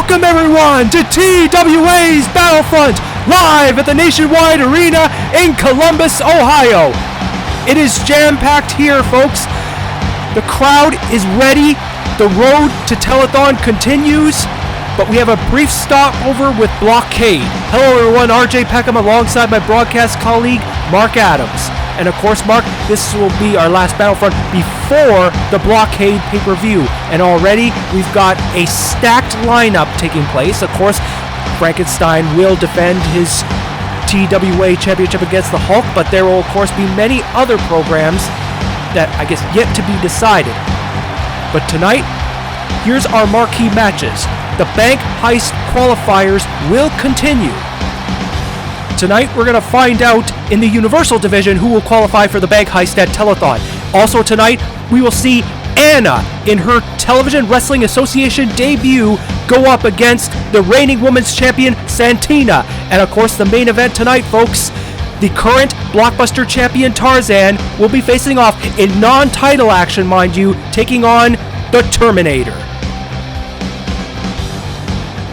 Welcome everyone to TWA's Battlefront, live at the Nationwide Arena in Columbus, Ohio. It is jam-packed here, folks. The crowd is ready. The road to Telethon continues, but we have a brief stopover with Blockade. Hello everyone, RJ Peckham alongside my broadcast colleague, Mark Adams. And of course, Mark, this will be our last Battlefront before the Blockade pay-per-view. And already, we've got a stacked lineup taking place. Of course, Frankenstein will defend his TWA championship against the Hulk, but there will, of course, be many other programs that, I guess, yet to be decided. But tonight, here's our marquee matches. The Bank Heist qualifiers will continue. Tonight, we're going to find out in the Universal Division who will qualify for the Bank Heist at Telethon. Also tonight, we will see Anna in her Television Wrestling Association debut go up against the reigning women's champion, Santina. And of course, the main event tonight, folks, the current Blockbuster champion, Tarzan, will be facing off in non-title action, mind you, taking on the Terminator.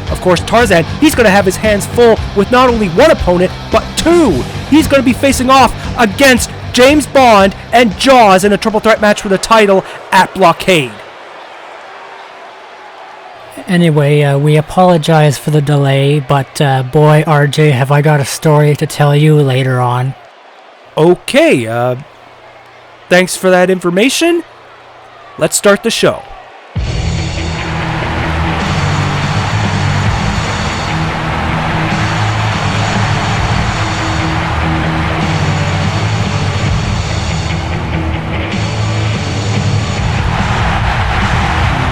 Of course, Tarzan, he's going to have his hands full with not only one opponent, but two. He's going to be facing off against James Bond and Jaws in a triple threat match for the title at Blockade. Anyway, we apologize for the delay, but boy, RJ, have I got a story to tell you later on. Okay, thanks for that information. Let's start the show.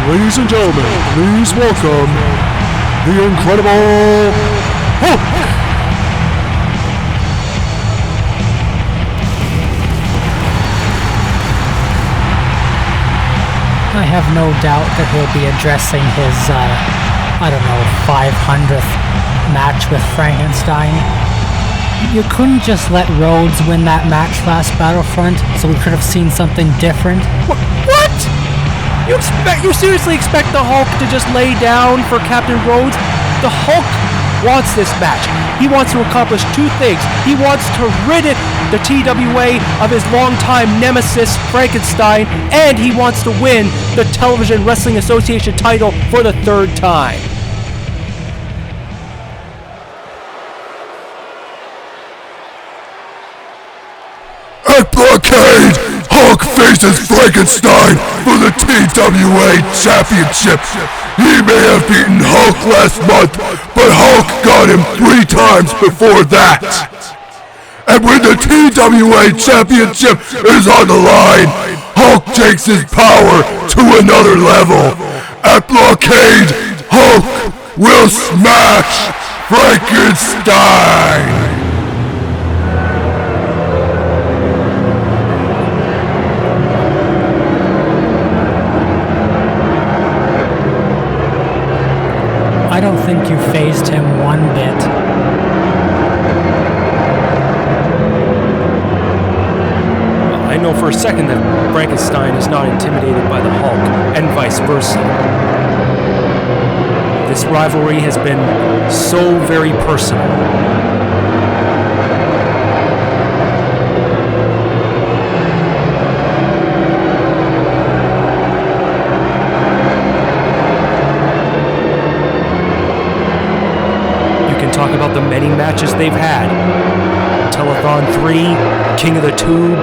Ladies and gentlemen, please welcome the Incredible Hulk! I have no doubt that he'll be addressing his, 500th match with Frankenstein. You couldn't just let Rhodes win that match last Battlefront, so we could have seen something different. What? You seriously expect the Hulk to just lay down for Captain Rhodes? The Hulk wants this match. He wants to accomplish two things. He wants to rid the TWA of his longtime nemesis, Frankenstein, and he wants to win the Television Wrestling Association title for the third time. At Blockade, Hulk faces Frankenstein for the TWA Championship. He may have beaten Hulk last month, but Hulk got him 3 times before that. And when the TWA Championship is on the line, Hulk takes his power to another level. At Blockade, Hulk will smash Frankenstein. I don't think you fazed him one bit. Well, I know for a second that Frankenstein is not intimidated by the Hulk, and vice versa. This rivalry has been so very personal. Talk about the many matches they've had. Telethon 3, King of the Tube.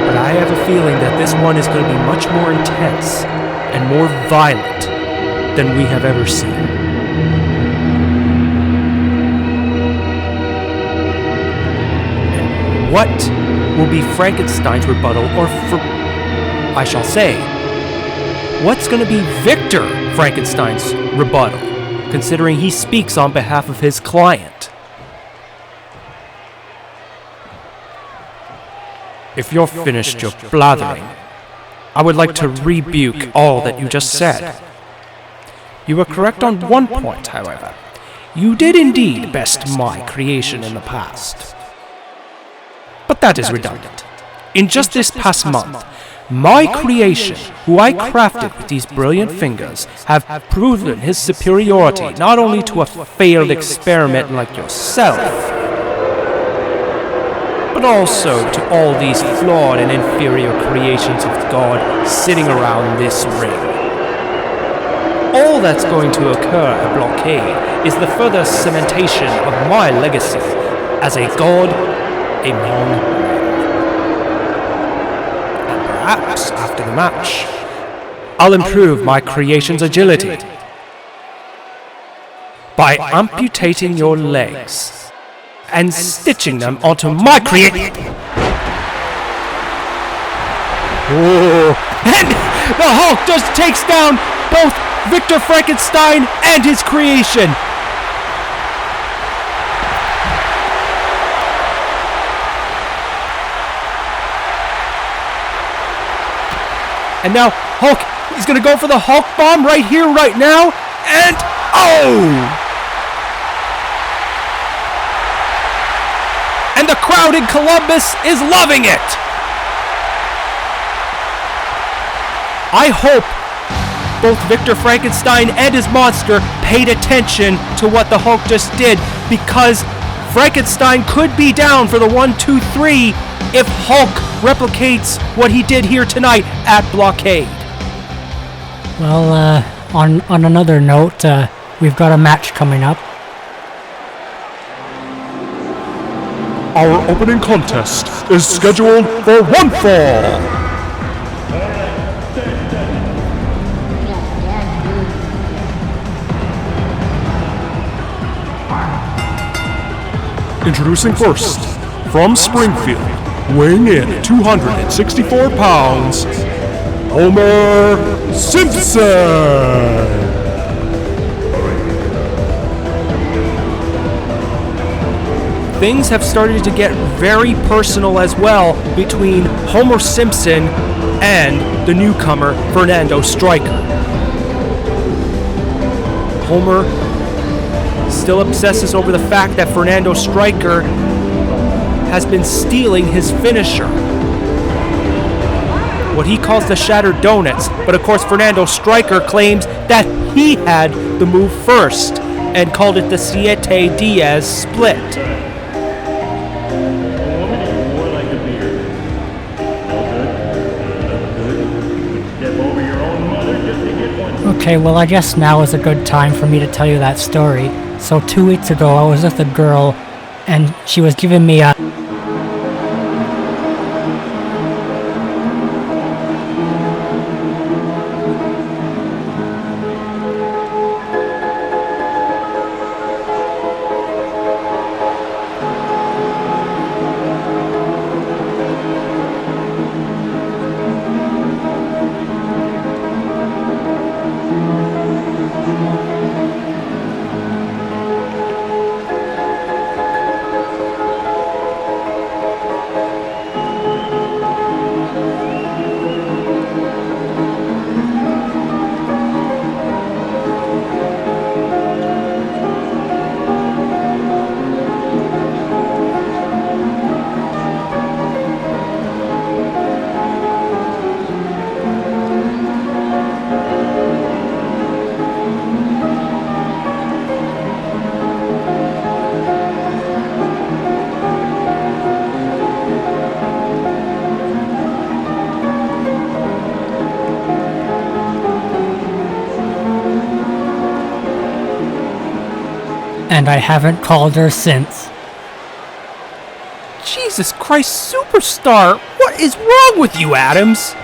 But I have a feeling that this one is going to be much more intense and more violent than we have ever seen. And what will be Frankenstein's rebuttal, or I shall say, what's going to be Victor Frankenstein's rebuttal, considering he speaks on behalf of his client? If you're finished your blathering, I would like to rebuke all that you just said. You were correct on one point, however. You did indeed best my creation in the past. But that is redundant. In just this past month, My creation, who I crafted with these brilliant fingers, have proven his superiority not only to a failed experiment like yourself, but also to all these flawed and inferior creations of God sitting around this ring. All that's going to occur at Blockade is the further cementation of my legacy as a god among men. And perhaps after the match, I'll improve my creation's agility by amputating your legs and stitching them onto my creation. And the Hulk just takes down both Victor Frankenstein and his creation. And now Hulk, he's gonna go for the Hulk bomb right here, right now, and oh! And the crowd in Columbus is loving it. I hope both Victor Frankenstein and his monster paid attention to what the Hulk just did, because Frankenstein could be down for the 1-2-3 if Hulk replicates what he did here tonight at Blockade. Well, on another note, we've got a match coming up. Our opening contest is scheduled for one fall. Introducing first, from Springfield, weighing in at 264 pounds, Homer Simpson! Things have started to get very personal as well between Homer Simpson and the newcomer Fernando Striker. Homer still obsesses over the fact that Fernando Striker has been stealing his finisher, what he calls the Shattered Donuts. But of course, Fernando Striker claims that he had the move first and called it the Siete Diaz split. Okay, well, I guess now is a good time for me to tell you that story. So 2 weeks ago, I was with a girl, and she was giving me a... And I haven't called her since. Jesus Christ, Superstar! What is wrong with you, Adams?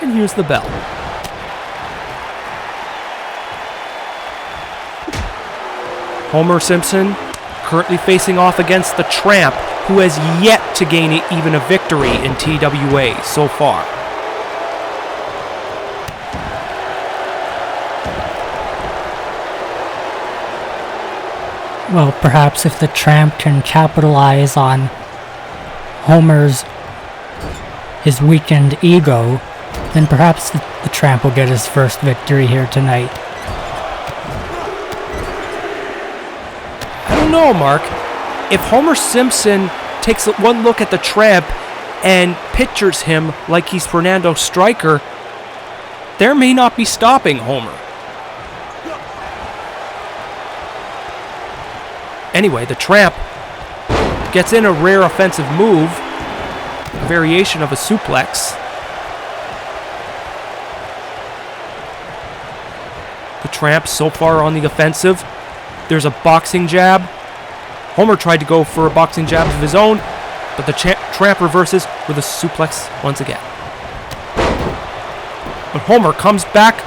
And here's the bell. Homer Simpson currently facing off against the Tramp, who has yet to gain even a victory in TWA so far. Well, perhaps if the Tramp can capitalize on his weakened ego, then perhaps the Tramp will get his first victory here tonight. I don't know, Mark. If Homer Simpson takes one look at the Tramp and pictures him like he's Fernando Striker, there may not be stopping Homer. Anyway, the Tramp gets in a rare offensive move, a variation of a suplex. The Tramp so far on the offensive. There's a boxing jab. Homer tried to go for a boxing jab of his own, but the Tramp reverses with a suplex once again. But Homer comes back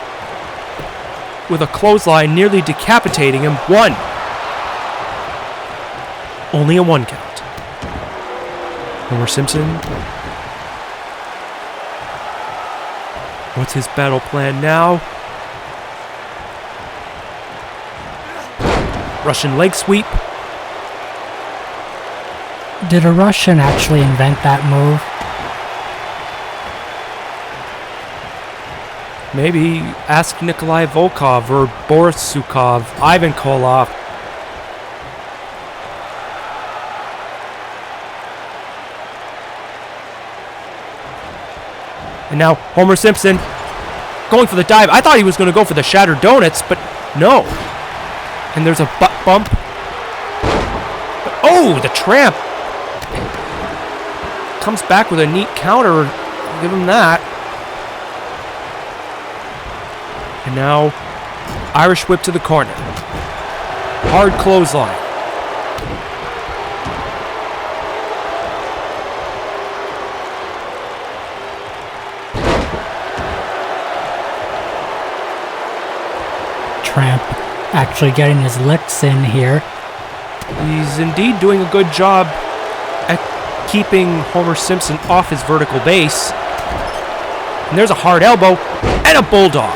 with a clothesline, nearly decapitating him. 1. Only a 1 count. Homer Simpson. What's his battle plan now? Russian leg sweep. Did a Russian actually invent that move? Maybe ask Nikolai Volkov or Boris Sukov, Ivan Koloff. And now Homer Simpson going for the dive. I thought he was going to go for the shattered donuts, but no. And there's a butt bump. Oh, the Tramp comes back with a neat counter. I'll give him that. And now Irish whip to the corner. Hard clothesline. Tramp actually getting his licks in here. He's indeed doing a good job at keeping Homer Simpson off his vertical base. And there's a hard elbow and a bulldog.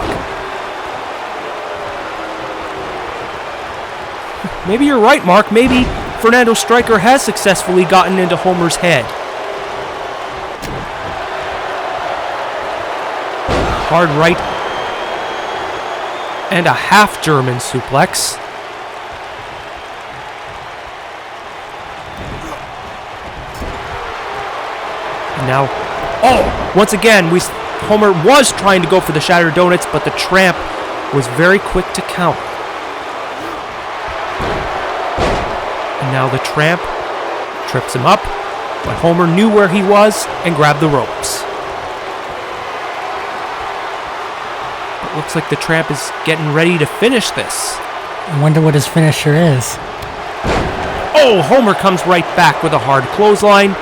Maybe you're right, Mark. Maybe Fernando Striker has successfully gotten into Homer's head. Hard right. And a half German suplex. And now, once again, Homer was trying to go for the shattered donuts, but the Tramp was very quick to counter. And now the Tramp trips him up, but Homer knew where he was and grabbed the ropes. It looks like the Tramp is getting ready to finish this. I wonder what his finisher is. Oh, Homer comes right back with a hard clothesline.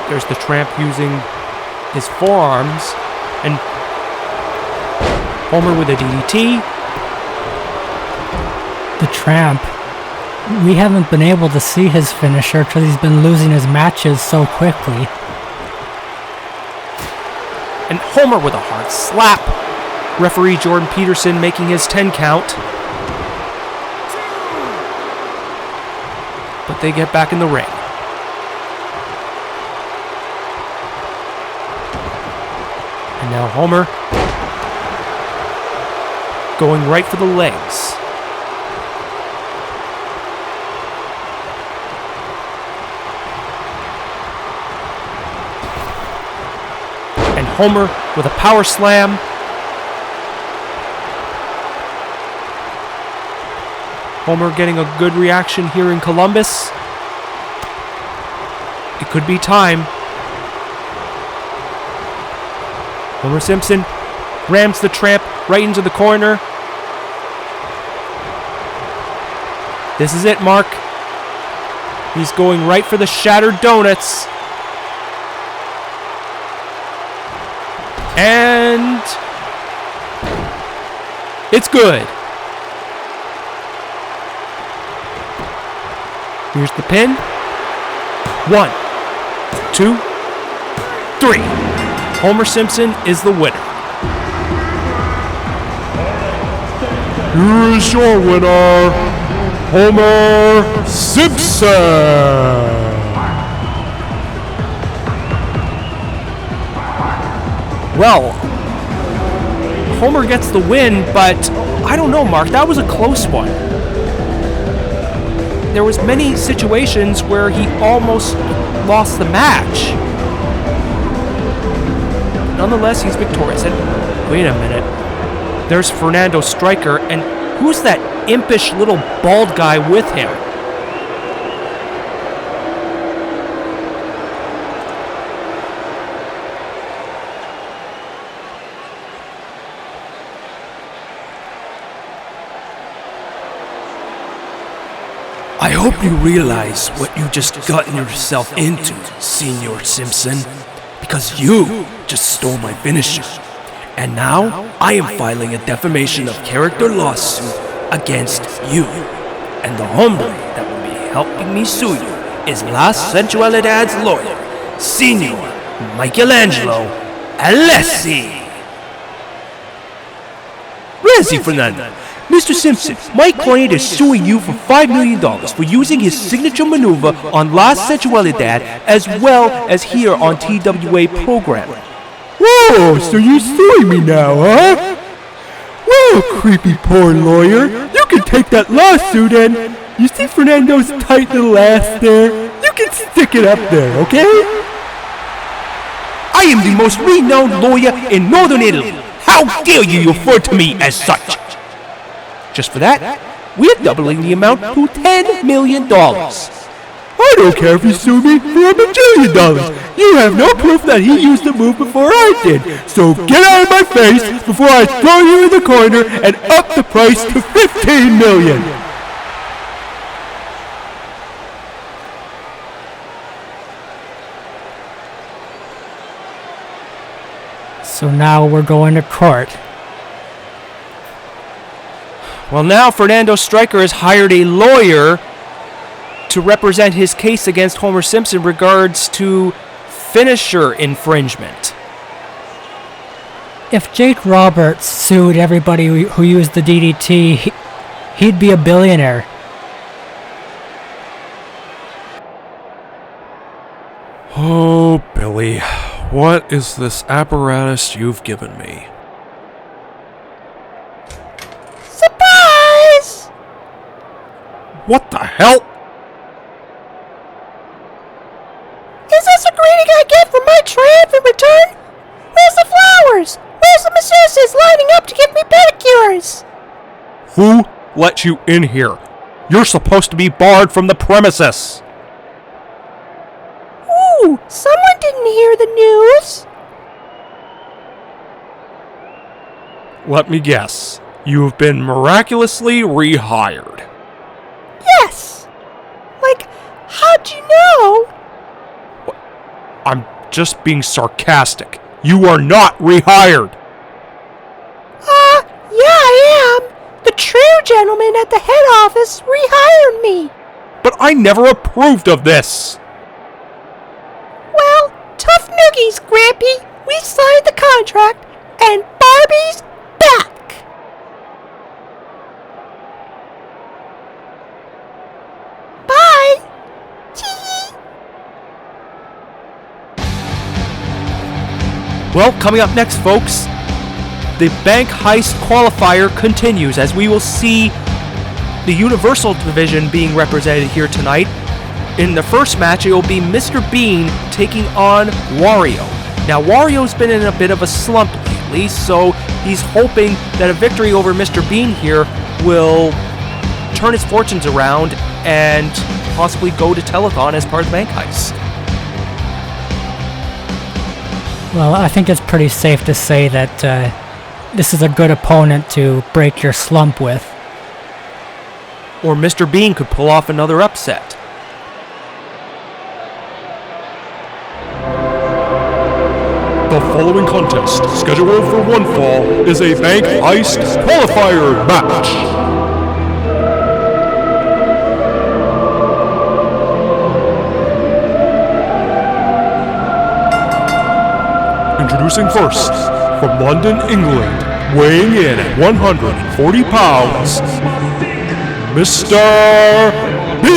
There's the Tramp using his forearms, and Homer with a DDT. The Tramp, we haven't been able to see his finisher because he's been losing his matches so quickly. And Homer with a hard slap. Referee Jordan Peterson making his 10 count. But they get back in the ring. And now Homer going right for the legs. And Homer with a power slam. Homer getting a good reaction here in Columbus. It could be time. Homer Simpson rams the Tramp right into the corner. This is it, Mark. He's going right for the shattered donuts. And it's good. Here's the pin. 1, 2, 3. Homer Simpson is the winner. Here is your winner, Homer Simpson. Well, Homer gets the win, but I don't know, Mark. That was a close one. There was many situations where he almost lost the match. Nonetheless, he's victorious. And wait a minute. There's Fernando Striker, and who's that impish little bald guy with him? I hope you realize what you just gotten yourself into, Senor Simpson, because you just stole my finisher. And now, I am filing a defamation of character lawsuit against you. And the hombre that will be helping me sue you is La Sensualidad's lawyer, Senor Michelangelo Alessi. Razzie, Fernando. Mr. Simpson, my client is suing you for $5 million for using his signature maneuver on La Sensualidad as well as here on TWA programming. Whoa, so you're suing me now, huh? Whoa, creepy poor lawyer. You can take that lawsuit and... You see Fernando's tight little ass there? You can stick it up there, okay? I am the most renowned lawyer in Northern Italy. How dare you refer to me as such? Just for that, we're doubling the amount to $10 million. I don't care if you sue me for $1 bajillion. You have no proof that he used the move before I did. So get out of my face before I throw you in the corner and up the price to $15 million. So now we're going to court. Well, now Fernando Striker has hired a lawyer to represent his case against Homer Simpson in regards to finisher infringement. If Jake Roberts sued everybody who used the DDT, he'd be a billionaire. Oh, Billy, what is this apparatus you've given me? Surprise! What the hell? Is this a greeting I get from my tramp in return? Where's the flowers? Where's the masseuses lining up to give me pedicures? Who let you in here? You're supposed to be barred from the premises. Ooh, someone didn't hear the news. Let me guess. You've been miraculously rehired. Yes. Like, how'd you know? I'm just being sarcastic. You are not rehired. Yeah, I am. The true gentleman at the head office rehired me. But I never approved of this. Well, tough noogies, Grampy. We signed the contract, and Barbie's back. Bye. Tee. Well, coming up next, folks, the bank heist qualifier continues as we will see the Universal Division being represented here tonight. In the first match, it will be Mr. Bean taking on Wario. Now, Wario's been in a bit of a slump lately, so he's hoping that a victory over Mr. Bean here will turn his fortunes around and possibly go to Telethon as part of the bank heist. Well, I think it's pretty safe to say that this is a good opponent to break your slump with. Or Mr. Bean could pull off another upset. The following contest, scheduled for one fall, is a bank heist qualifier match. Introducing first, from London, England, weighing in at 140 pounds, Mr. B.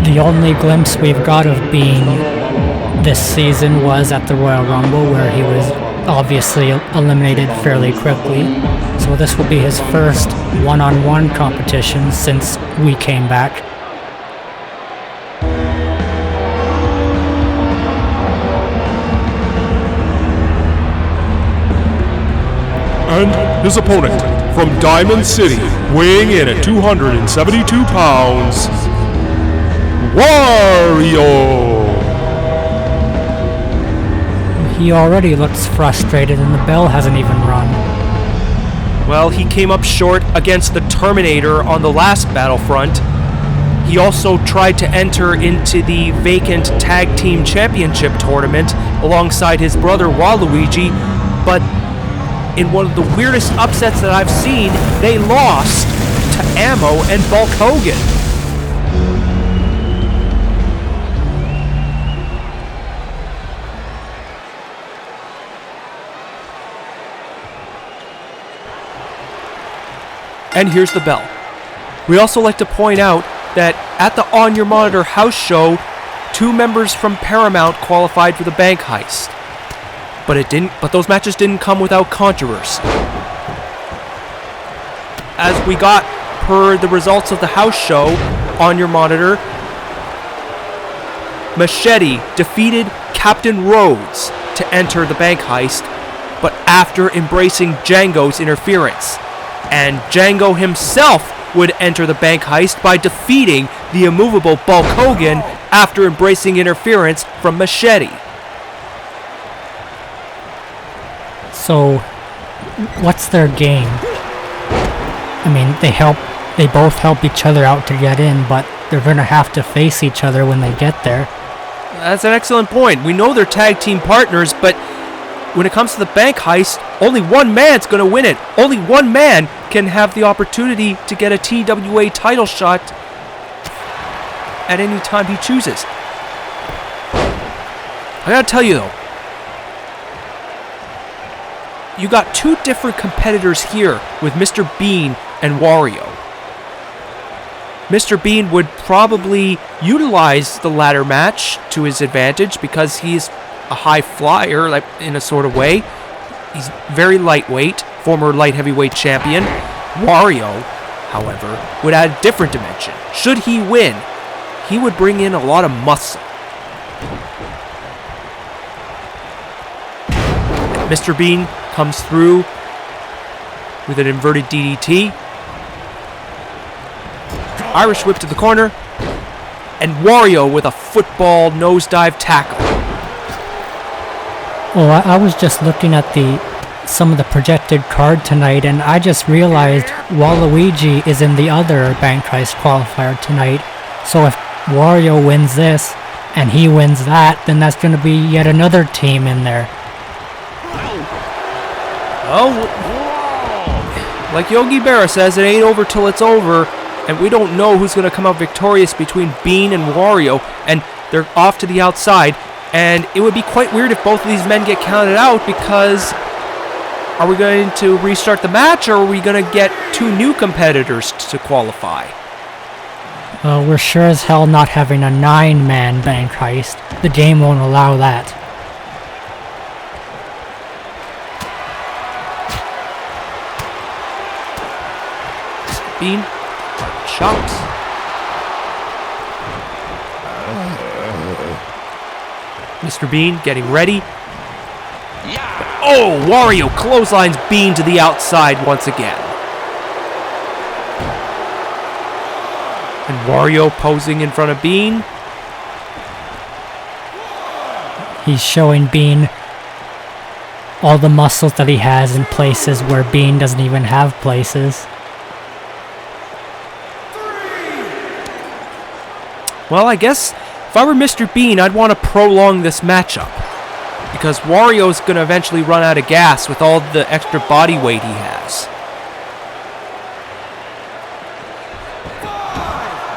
The The only glimpse we've got of Bean this season was at the Royal Rumble, where he was obviously eliminated fairly quickly. So this will be his first one-on-one competition since we came back. And his opponent, from Diamond City, weighing in at 272 pounds, Wario! He already looks frustrated and the bell hasn't even rung. Well, he came up short against the Terminator on the last Battlefront. He also tried to enter into the vacant Tag Team Championship tournament alongside his brother Waluigi, but in one of the weirdest upsets that I've seen, they lost to Ammo and Bulk Hogan. And here's the bell. We also like to point out that at the On Your Monitor house show, 2 members from Paramount qualified for the bank heist. But those matches didn't come without controversy. As we got per the results of the house show On Your Monitor, Machete defeated Captain Rhodes to enter the bank heist, but after embracing Django's interference. And Django himself would enter the bank heist by defeating the immovable Bulk Hogan after embracing interference from Machete. So, what's their game? I mean, they both help each other out to get in, but they're gonna have to face each other when they get there. That's an excellent point. We know they're tag team partners, but when it comes to the bank heist, only one man's going to win it. Only one man can have the opportunity to get a TWA title shot at any time he chooses. I gotta tell you though, you got 2 different competitors here with Mr. Bean and Wario. Mr. Bean would probably utilize the ladder match to his advantage because he's a high flyer, like in a sort of way. He's very lightweight, former light heavyweight champion. Wario, however, would add a different dimension. Should he win, he would bring in a lot of muscle. And Mr. Bean comes through with an inverted DDT. Irish whip to the corner. And Wario with a football nosedive tackle. Well, I was just looking at some of the projected card tonight, and I just realized Waluigi is in the other bank heist qualifier tonight. So if Wario wins this and he wins that, then that's going to be yet another team in there. Oh, like Yogi Berra says, it ain't over till it's over, and we don't know who's going to come out victorious between Bean and Wario, and they're off to the outside. And it would be quite weird if both of these men get counted out, because are we going to restart the match, or are we going to get 2 new competitors to qualify? Well, we're sure as hell not having a 9-man bank heist. The game won't allow that. Bean, chops. Mr. Bean getting ready. Oh, Wario clotheslines Bean to the outside once again. And Wario posing in front of Bean. He's showing Bean all the muscles that he has in places where Bean doesn't even have places. Well, I guess if I were Mr. Bean, I'd want to prolong this matchup, because Wario's going to eventually run out of gas with all the extra body weight he has.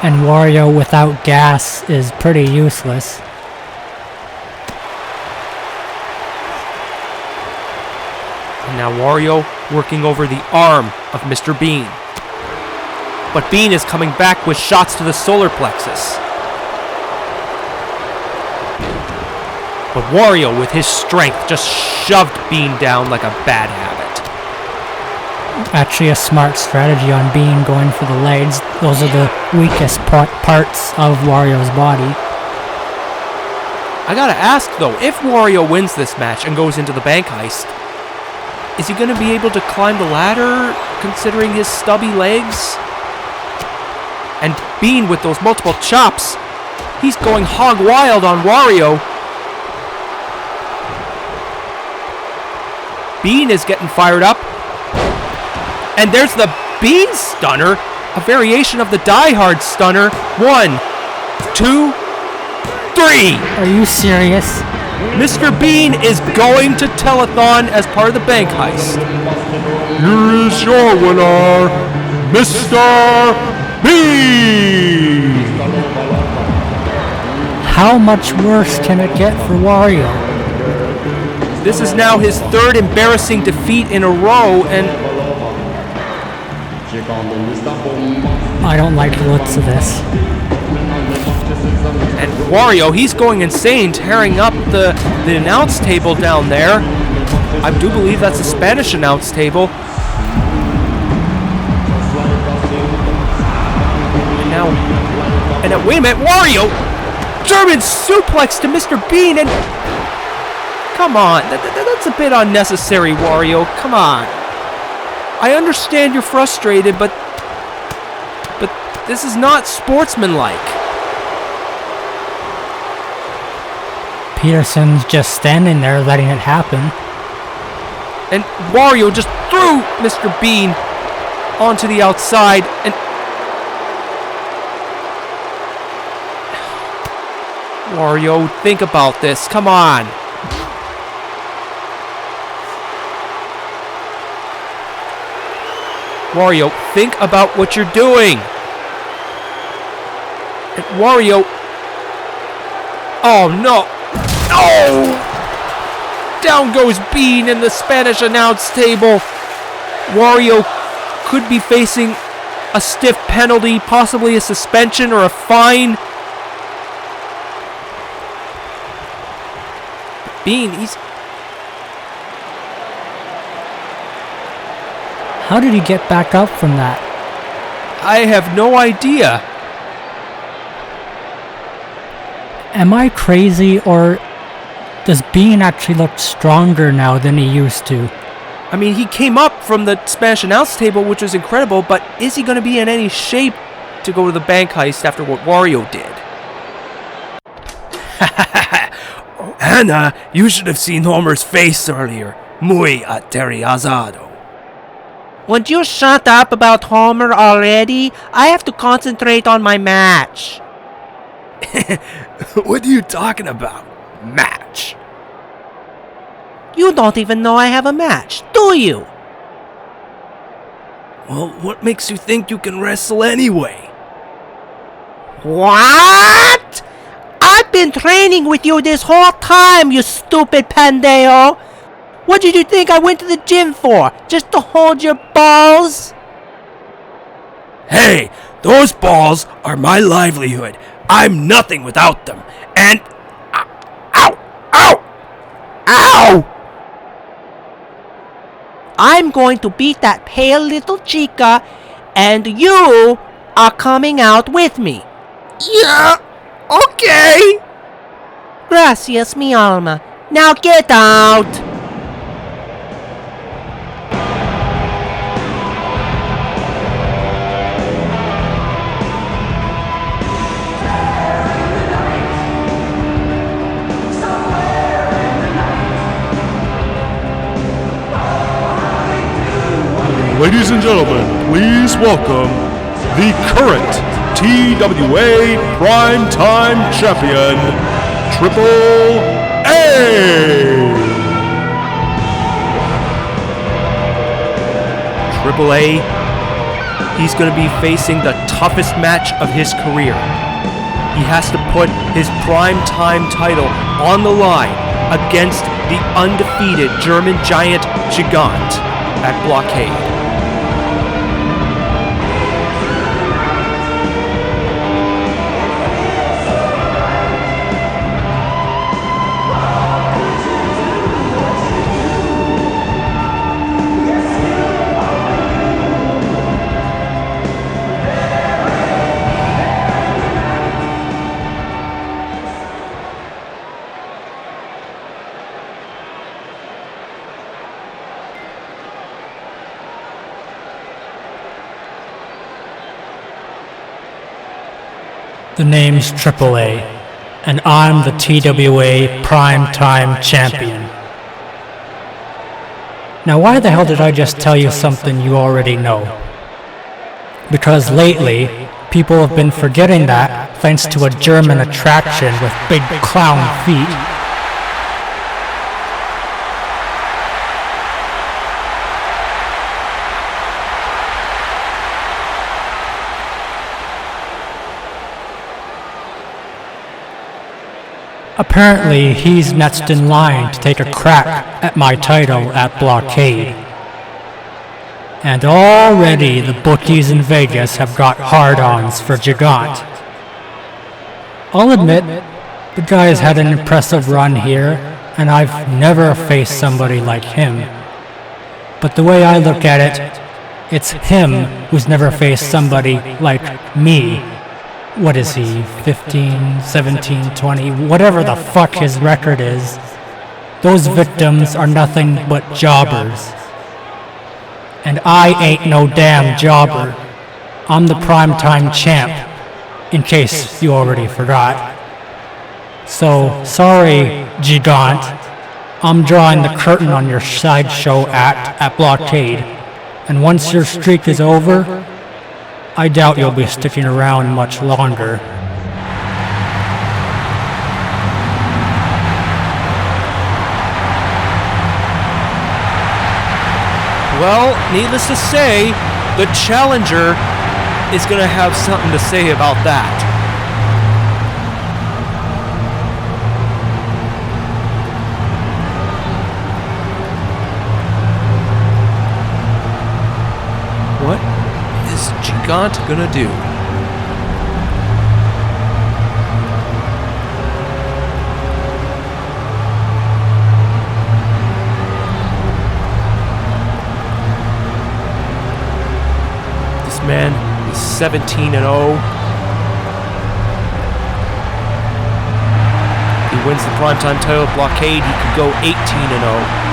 And Wario without gas is pretty useless. And now Wario working over the arm of Mr. Bean. But Bean is coming back with shots to the solar plexus. But Wario, with his strength, just shoved Bean down like a bad habit. Actually, a smart strategy on Bean going for the legs. Those are the weakest parts of Wario's body. I gotta ask though, if Wario wins this match and goes into the bank heist, is he gonna be able to climb the ladder considering his stubby legs? And Bean with those multiple chops, he's going hog wild on Wario. Bean is getting fired up. And there's the Bean Stunner, a variation of the Die Hard Stunner. 1, 2, 3. Are you serious? Mr. Bean is going to Telethon as part of the bank heist. Here is your winner, Mr. Bean! How much worse can it get for Wario? This is now his third embarrassing defeat in a row, and I don't like the looks of this. And Wario, he's going insane, tearing up the announce table down there. I do believe that's a Spanish announce table. And now, wait a minute, Wario! German suplex to Mr. Bean, and come on, that's a bit unnecessary, Wario. Come on. I understand you're frustrated, but this is not sportsmanlike. Peterson's just standing there letting it happen. And Wario just threw Mr. Bean onto the outside, and Wario, think about this. Come on. Wario, think about what you're doing. And Wario. Oh no. No! Down goes Bean in the Spanish announce table. Wario could be facing a stiff penalty, possibly a suspension or a fine. Bean, he's... How did he get back up from that? I have no idea. Am I crazy, or does Bean actually look stronger now than he used to? I mean, he came up from the Spanish announce table, which was incredible, but is he going to be in any shape to go to the bank heist after what Wario did? Anna, you should have seen Homer's face earlier. Muy aterrizado. Would you shut up about Homer already? I have to concentrate on my match. What are you talking about? Match. You don't even know I have a match, do you? Well, what makes you think you can wrestle anyway? What? I've been training with you this whole time, you stupid pendejo. What did you think I went to the gym for? Just to hold your balls? Hey, those balls are my livelihood. I'm nothing without them. And... Ow! Ow! Ow! I'm going to beat that pale little chica, and you are coming out with me. Yeah, okay. Gracias, mi alma. Now get out. Ladies and gentlemen, please welcome the current TWA Primetime Champion, TWA! TWA, he's going to be facing the toughest match of his career. He has to put his primetime title on the line against the undefeated German giant Gigant at Blockade. The name's TWA, and I'm the TWA Primetime Champion. Now why the hell did I just tell you something you already know? Because lately, people have been forgetting that thanks to a German attraction with big clown feet. Apparently, he's next in line to take a crack at my title at Blockade. And already the bookies in Vegas have got hard-ons for Gigant. I'll admit, the guy's had an impressive run here, and I've never faced somebody like him. But the way I look at it, it's him who's never faced somebody like me. What is he, 15, 17, 20, whatever the fuck his record is. Those victims are nothing but jobbers. And I ain't no damn jobber. I'm the Primetime Champ, in case you already forgot. So, sorry, Gigant. I'm drawing the curtain on your sideshow act at Blockade. And once your streak is over, I doubt you'll be sticking around much longer. Well, needless to say, the challenger is going to have something to say about that. What is Gigant going to do? Man is 17-0. He wins the Primetime title at Blockade, he could go 18-0.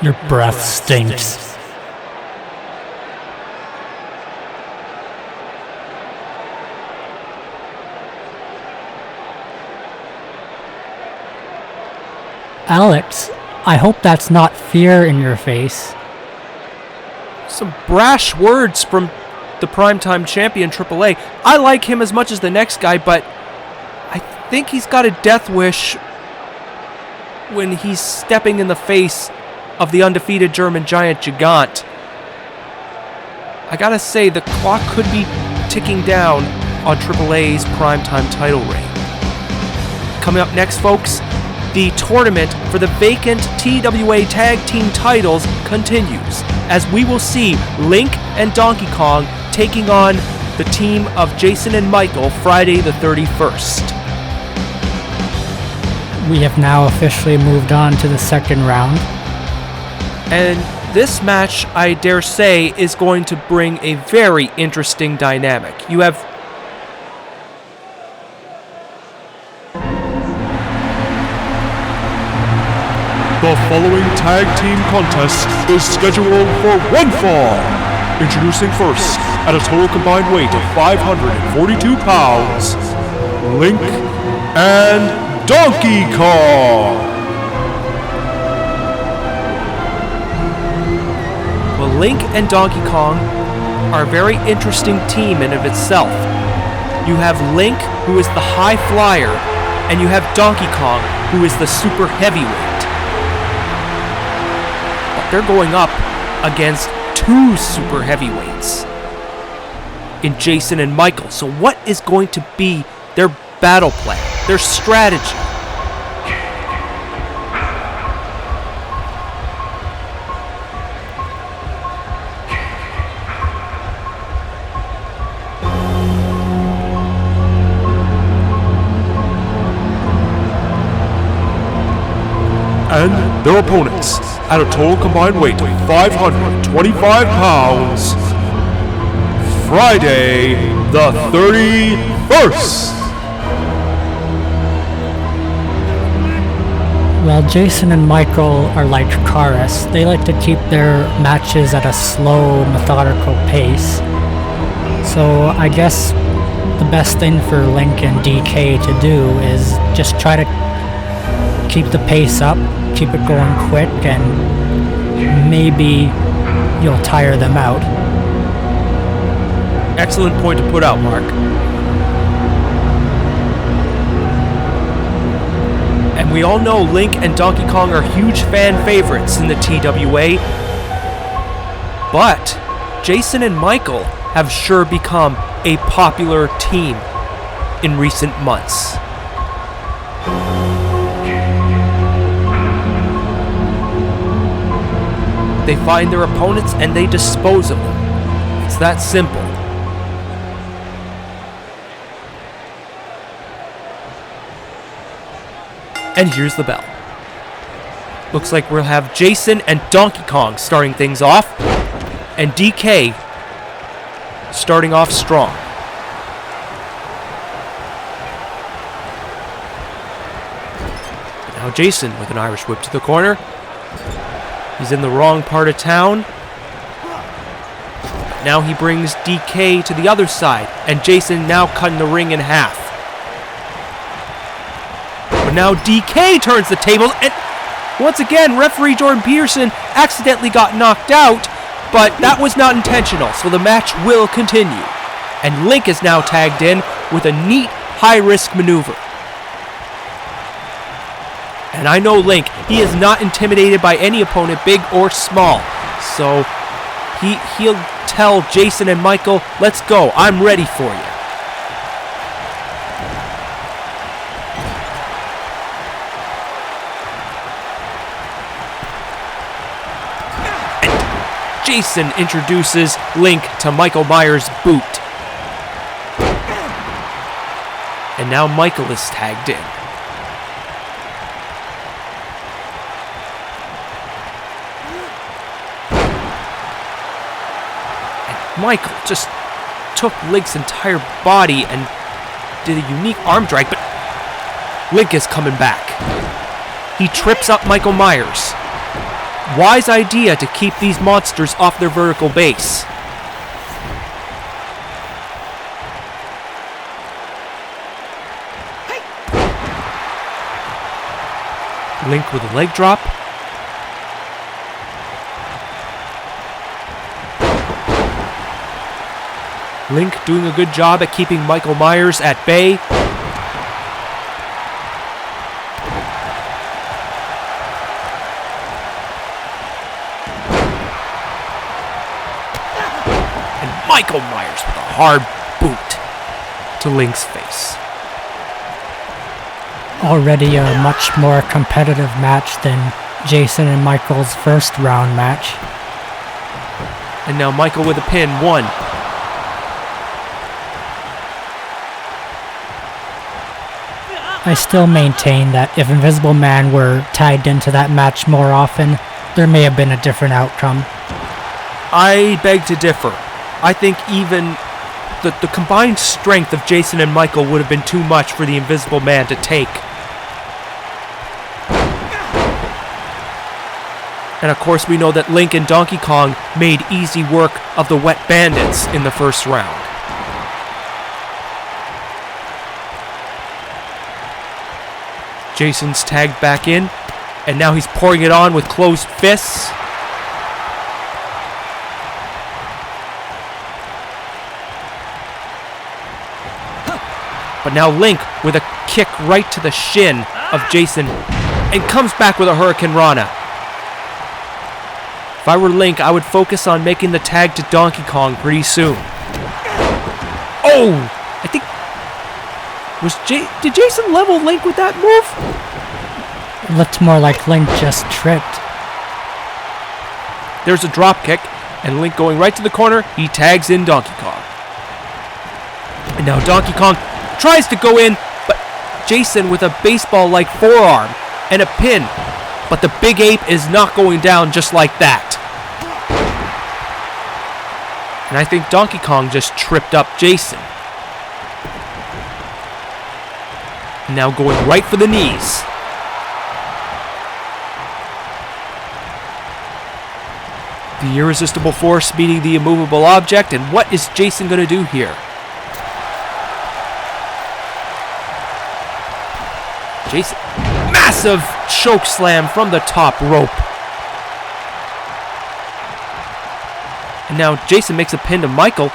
Your breath stinks. Alex, I hope that's not fear in your face. Some brash words from the Primetime Champion AAA. I like him as much as the next guy, but I think he's got a death wish when he's stepping in the face of the undefeated German giant Gigant. I gotta say, the clock could be ticking down on AAA's Primetime title reign. Coming up next, folks, the tournament for the vacant TWA Tag Team titles continues, as we will see Link and Donkey Kong taking on the team of Jason and Michael Friday the 31st. We have now officially moved on to the second round. And this match, I dare say, is going to bring a very interesting dynamic. You have The following tag team contest is scheduled for one fall. Introducing first, at a total combined weight of 542 pounds, Link and Donkey Kong. Well, Link and Donkey Kong are a very interesting team in of itself. You have Link, who is the high flyer, and you have Donkey Kong, who is the super heavyweight. But they're going up against two super heavyweights in Jason and Michael. So what is going to be their battle plan, their strategy? and their opponents at a total combined weight of 525 pounds. Friday the 31st. Well, Jason and Michael are like carists. They like to keep their matches at a slow, methodical pace. So I guess the best thing for Link and DK to do is just try to keep the pace up, keep it going quick, and maybe you'll tire them out. Excellent point to put out, Mark. And we all know Link and Donkey Kong are huge fan favorites in the TWA, but Jason and Michael have sure become a popular team in recent months. They find their opponents and they dispose of them. It's that simple. And here's the bell. Looks like we'll have Jason and Donkey Kong starting things off, and DK starting off strong. Now Jason with an Irish whip to the corner. He's in the wrong part of town. Now he brings DK to the other side, and Jason now cutting the ring in half. But now DK turns the tables, and once again, referee Jordan Peterson accidentally got knocked out, but that was not intentional, so the match will continue. And Link is now tagged in with a neat, high-risk maneuver. And I know Link, he is not intimidated by any opponent, big or small. So he'll tell Jason and Michael, let's go, I'm ready for you. Jason introduces Link to Michael Myers' boot. And now Michael is tagged in. And Michael just took Link's entire body and did a unique arm drag, but Link is coming back. He trips up Michael Myers. Wise idea to keep these monsters off their vertical base. Link with a leg drop. Link doing a good job at keeping Michael Myers at bay. Michael Myers with a hard boot to Link's face. Already a much more competitive match than Jason and Michael's first round match. And now Michael with a pin, 1. I still maintain that if Invisible Man were tagged into that match more often, there may have been a different outcome. I beg to differ. I think even the combined strength of Jason and Michael would have been too much for the Invisible Man to take. And of course we know that Link and Donkey Kong made easy work of the Wet Bandits in the first round. Jason's tagged back in, and now he's pouring it on with closed fists. But now Link with a kick right to the shin of Jason and comes back with a Hurricane Rana. If I were Link, I would focus on making the tag to Donkey Kong pretty soon. Oh! I think... Did Jason level Link with that move? It looked more like Link just tripped. There's a drop kick, and Link going right to the corner, he tags in Donkey Kong. And now Donkey Kong tries to go in, but Jason with a baseball-like forearm and a pin. But the Big Ape is not going down just like that. And I think Donkey Kong just tripped up Jason. Now going right for the knees. The irresistible force meeting the immovable object, and what is Jason going to do here? Jason, massive choke slam from the top rope. And now Jason makes a pin to Michael.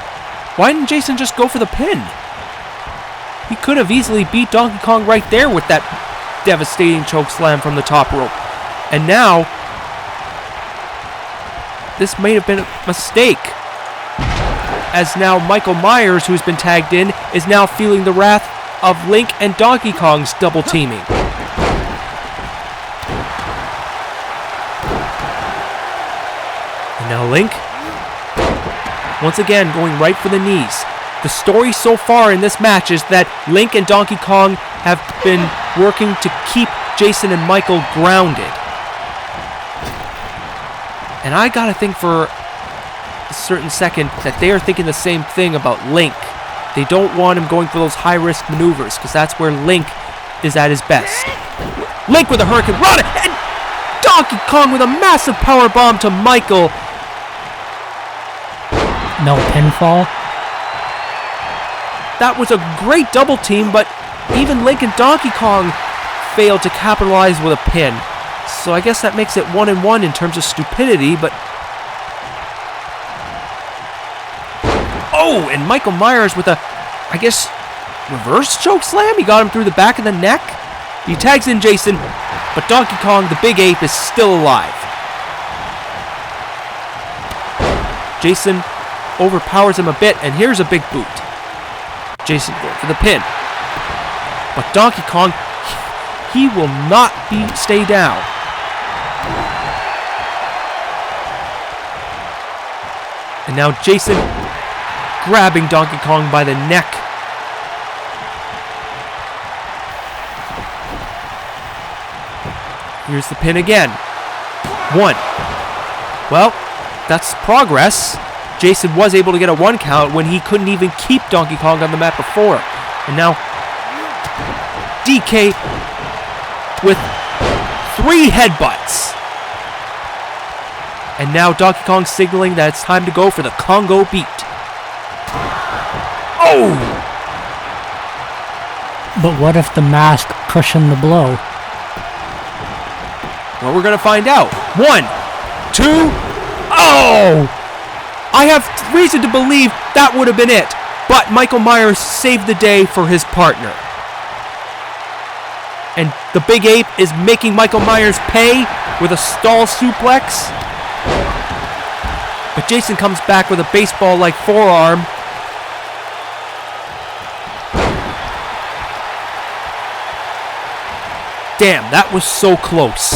Why didn't Jason just go for the pin? He could have easily beat Donkey Kong right there with that devastating choke slam from the top rope. And now, this may have been a mistake. As now Michael Myers, who's been tagged in, is now feeling the wrath of Link and Donkey Kong's double teaming. And now Link, once again going right for the knees. The story so far in this match is that Link and Donkey Kong have been working to keep Jason and Michael grounded. And I gotta think for a certain second that they are thinking the same thing about Link. They don't want him going for those high-risk maneuvers, because that's where Link is at his best. Link with a Hurricane Rana, and Donkey Kong with a massive power bomb to Michael. No pinfall. That was a great double team, but even Link and Donkey Kong failed to capitalize with a pin. So I guess that makes it 1-1 in terms of stupidity, but... Oh, and Michael Myers with a, I guess, reverse choke slam? He got him through the back of the neck. He tags in Jason, but Donkey Kong, the Big Ape, is still alive. Jason overpowers him a bit, and here's a big boot. Jason going for the pin. But Donkey Kong, he will not stay down. And now Jason grabbing Donkey Kong by the neck. Here's the pin again. 1. Well, that's progress. Jason was able to get a 1 count when he couldn't even keep Donkey Kong on the mat before. And now DK with 3 headbutts. And now Donkey Kong signaling that it's time to go for the Congo beat. Oh! But what if the mask cushioned the blow? Well, we're going to find out. 1, 2, oh! I have reason to believe that would have been it, but Michael Myers saved the day for his partner. And the Big Ape is making Michael Myers pay with a stall suplex. But Jason comes back with a baseball-like forearm. Damn, that was so close.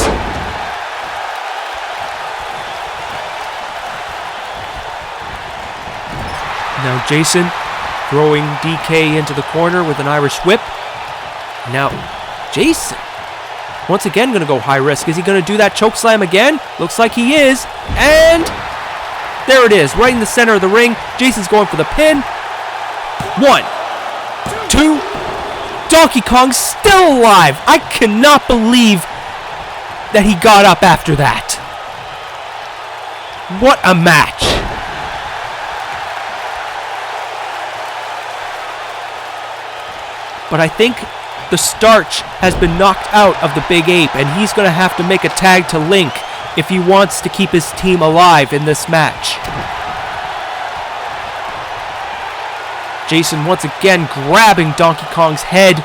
Now Jason throwing DK into the corner with an Irish whip. Now Jason once again going to go high risk. Is he going to do that choke slam again? Looks like he is. And there it is, right in the center of the ring. Jason's going for the pin. 1, 2. Donkey Kong's still alive. I cannot believe that he got up after that. What a match. But I think the starch has been knocked out of the Big Ape, and he's going to have to make a tag to Link if he wants to keep his team alive in this match. Jason once again grabbing Donkey Kong's head.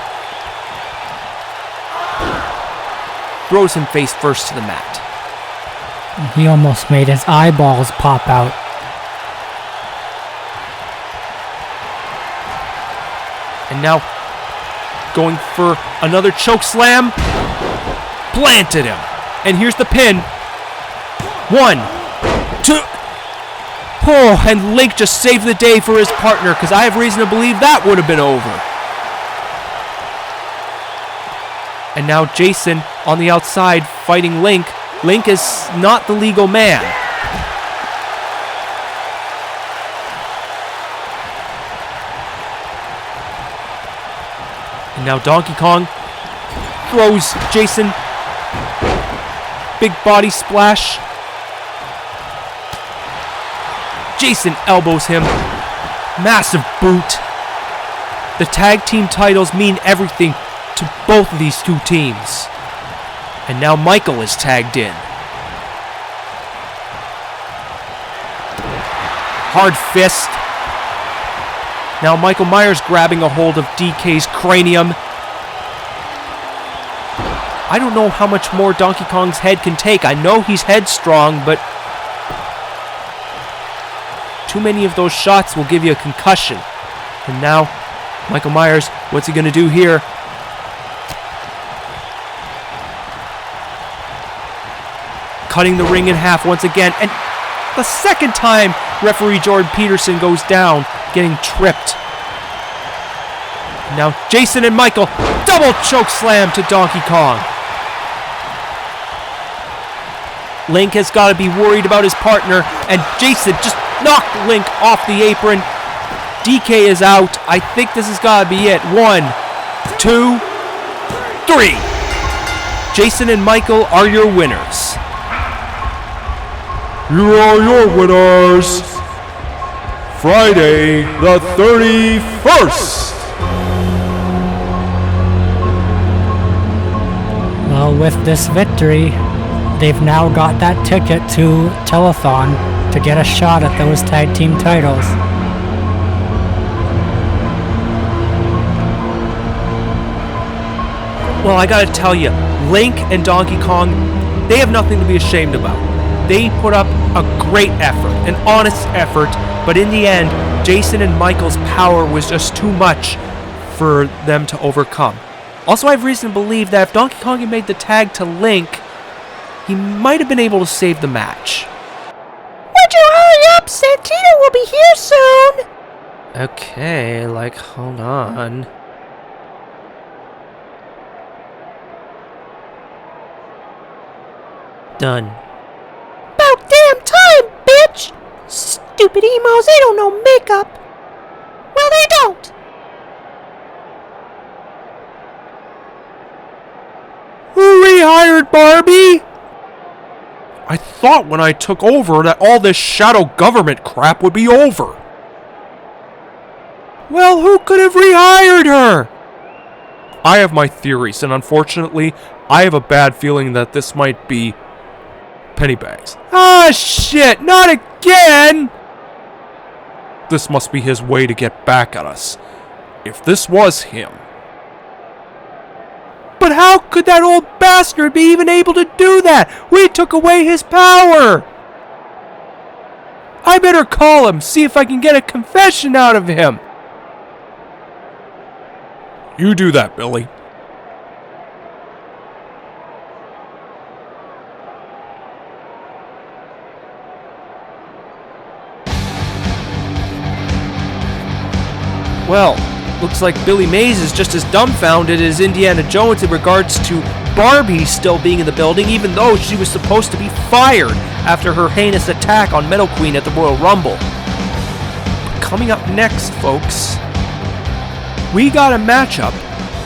Throws him face first to the mat. He almost made his eyeballs pop out. And now going for another choke slam. Planted him. And here's the pin. 1, 2. Oh, and Link just saved the day for his partner, because I have reason to believe that would have been over. And now Jason on the outside fighting Link. Link is not the legal man. And now Donkey Kong throws Jason. Big body splash. Jason elbows him. Massive boot. The tag team titles mean everything to both of these two teams. And now Michael is tagged in. Hard fist. Now Michael Myers grabbing a hold of DK's cranium. I don't know how much more Donkey Kong's head can take. I know he's headstrong, but too many of those shots will give you a concussion. And now, Michael Myers, what's he going to do here? Cutting the ring in half once again. And the second time, referee Jordan Peterson goes down, getting tripped. Now, Jason and Michael, double choke slam to Donkey Kong. Link has got to be worried about his partner, and Jason just knocked Link off the apron. DK is out. I think this has got to be it. 1, 2, 3. Jason and Michael are your winners. You are your winners. Friday the 31st. Well, with this victory, they've now got that ticket to Telethon to get a shot at those tag team titles. Well, I gotta tell you, Link and Donkey Kong, they have nothing to be ashamed about. They put up a great effort, an honest effort, but in the end, Jason and Michael's power was just too much for them to overcome. Also, I have reason to believe that if Donkey Kong had made the tag to Link, he might have been able to save the match. Would you hurry up? Santina will be here soon. Okay, hold on. Done. About damn time, bitch! Stupid emos, they don't know makeup. Well, they don't. Who rehired Barbie? I thought when I took over that all this shadow government crap would be over. Well, who could have rehired her? I have my theories, and unfortunately, I have a bad feeling that this might be Pennybags. Ah, shit, not again! This must be his way to get back at us. If this was him. But how could that old bastard be even able to do that? We took away his power! I better call him, see if I can get a confession out of him. You do that, Billy. Well, looks like Billy Mays is just as dumbfounded as Indiana Jones in regards to Barbie still being in the building, even though she was supposed to be fired after her heinous attack on Metal Queen at the Royal Rumble. But coming up next, folks, we got a matchup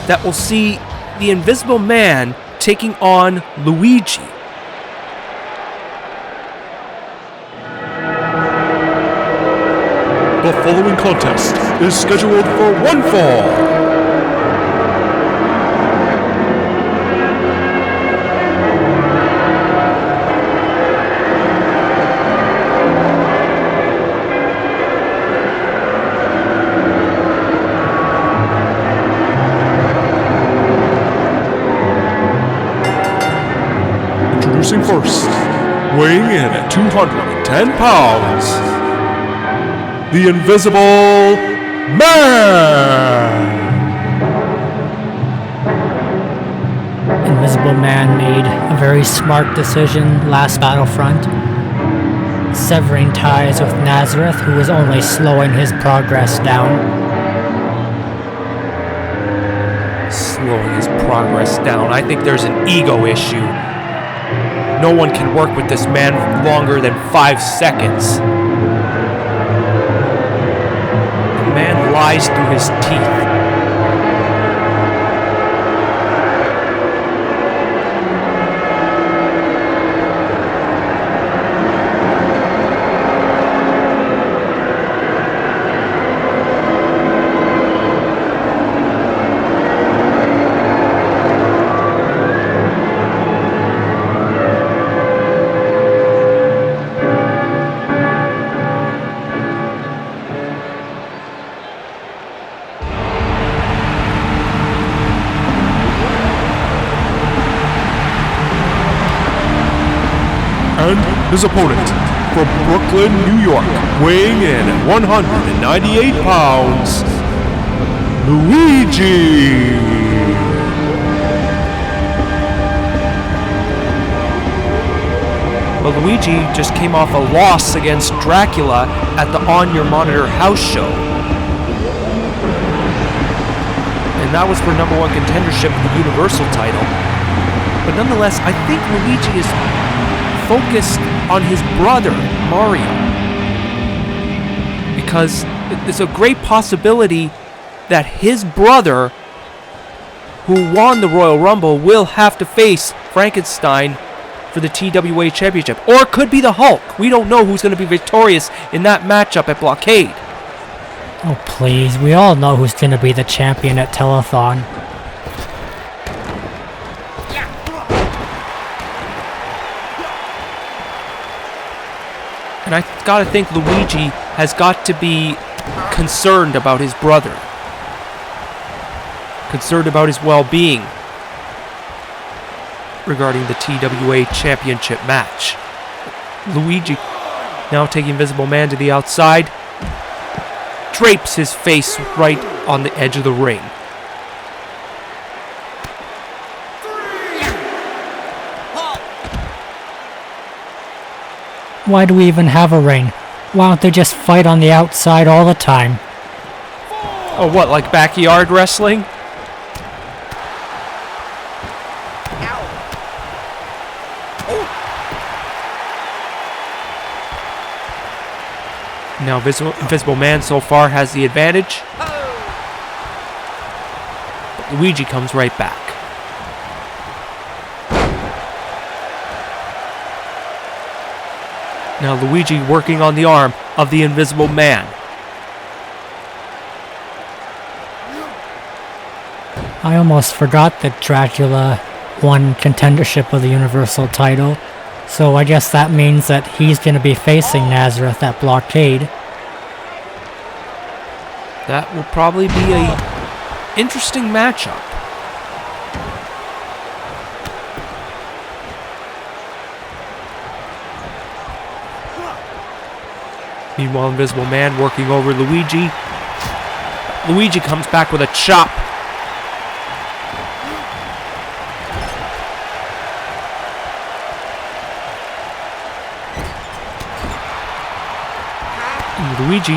that will see the Invisible Man taking on Luigi. The following contest is scheduled for one fall. Introducing first, weighing in at 210 pounds, the Invisible Man! Invisible Man made a very smart decision last Battlefront, severing ties with Nazareth, who was only slowing his progress down. slowing his progress down. I think there's an ego issue. No one can work with this man longer than 5 seconds. The man lies through his teeth. And his opponent, from Brooklyn, New York, weighing in at 198 pounds, Luigi! Well, Luigi just came off a loss against Dracula at the On Your Monitor house show. And that was for #1 contendership of the Universal title. But nonetheless, I think Luigi is focused on his brother, Mario. Because there's a great possibility that his brother, who won the Royal Rumble, will have to face Frankenstein for the TWA Championship. Or it could be the Hulk. We don't know who's going to be victorious in that matchup at Blockade. Oh, please. We all know who's going to be the champion at Telethon. And I gotta think Luigi has got to be concerned about his brother. Concerned about his well-being regarding the TWA Championship match. Luigi now taking Invisible Man to the outside. Drapes his face right on the edge of the ring. Why do we even have a ring? Why don't they just fight on the outside all the time? Oh, what, like backyard wrestling? Now Invisible Man so far has the advantage. But Luigi comes right back. Now Luigi working on the arm of the Invisible Man. I almost forgot that Dracula won contendership of the Universal title, so I guess that means that he's going to be facing Nazareth at Blockade. That will probably be a interesting matchup. Meanwhile, Invisible Man working over Luigi. Luigi comes back with a chop. And Luigi,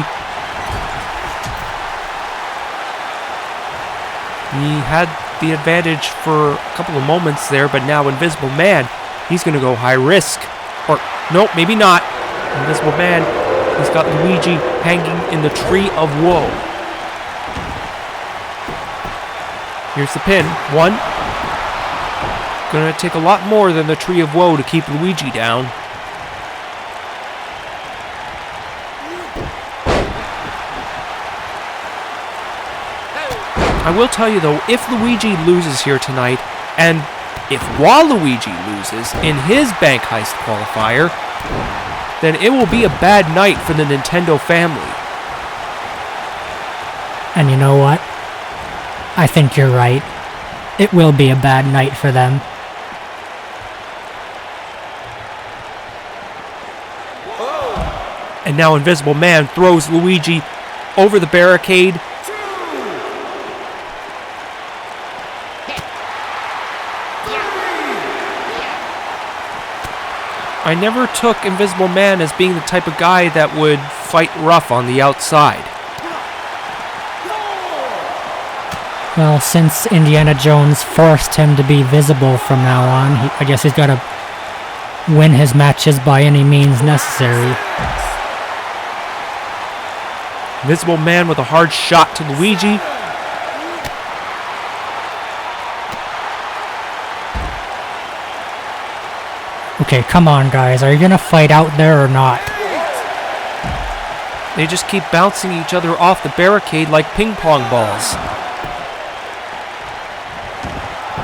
he had the advantage for a couple of moments there, but now Invisible Man, he's going to go high risk. Or, nope, maybe not. Invisible Man, he's got Luigi hanging in the Tree of Woe. Here's the pin. 1. Gonna take a lot more than the Tree of Woe to keep Luigi down. I will tell you though, if Luigi loses here tonight, and if Waluigi loses in his Bank Heist qualifier, then it will be a bad night for the Nintendo family. And you know what? I think you're right. It will be a bad night for them. And now Invisible Man throws Luigi over the barricade. I never took Invisible Man as being the type of guy that would fight rough on the outside. Well, since Indiana Jones forced him to be visible from now on, I guess he's got to win his matches by any means necessary. Invisible Man with a hard shot to Luigi. Okay, come on, guys. Are you going to fight out there or not? They just keep bouncing each other off the barricade like ping pong balls.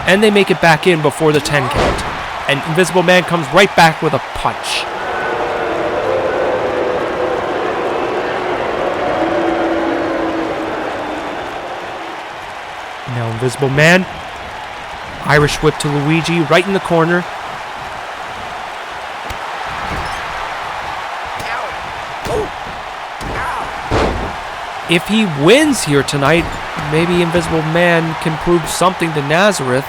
And they make it back in before the 10 count. And Invisible Man comes right back with a punch. Now Invisible Man. Irish whip to Luigi right in the corner. If he wins here tonight, maybe Invisible Man can prove something to Nazareth.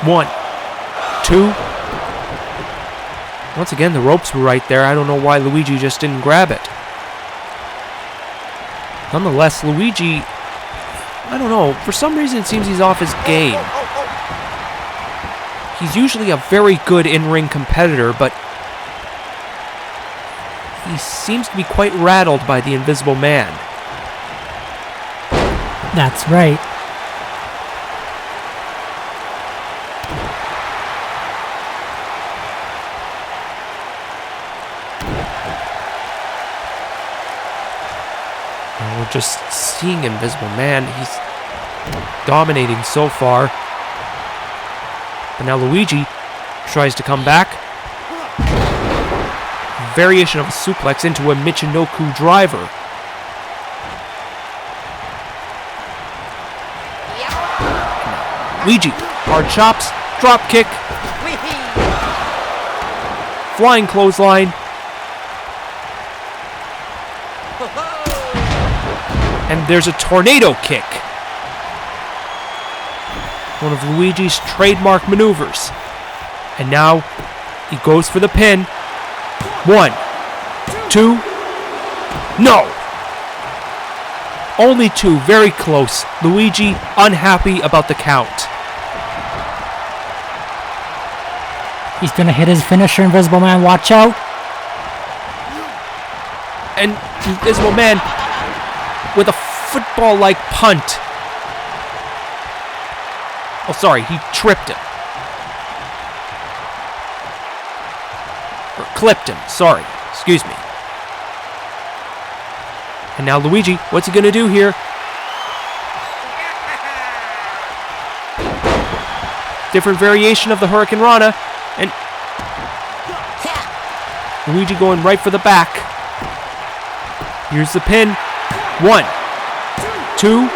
1, 2. Once again, the ropes were right there. I don't know why Luigi just didn't grab it. Nonetheless, Luigi, I don't know, for some reason it seems he's off his game. He's usually a very good in-ring competitor, but he seems to be quite rattled by the Invisible Man. That's right. And we're just seeing Invisible Man. He's dominating so far. But now Luigi tries to come back. Variation of a suplex into a Michinoku driver. Luigi, hard chops, drop kick, flying clothesline, and there's a tornado kick. One of Luigi's trademark maneuvers. And now he goes for the pin. 1, 2, no! Only 2, very close. Luigi unhappy about the count. He's gonna hit his finisher, Invisible Man, watch out! And Invisible Man with a football-like punt. Oh, sorry, he tripped him. Or clipped him, sorry. Excuse me. And now Luigi, what's he gonna do here? Different variation of the Hurricane Rana. And Luigi going right for the back. Here's the pin. 1, 2.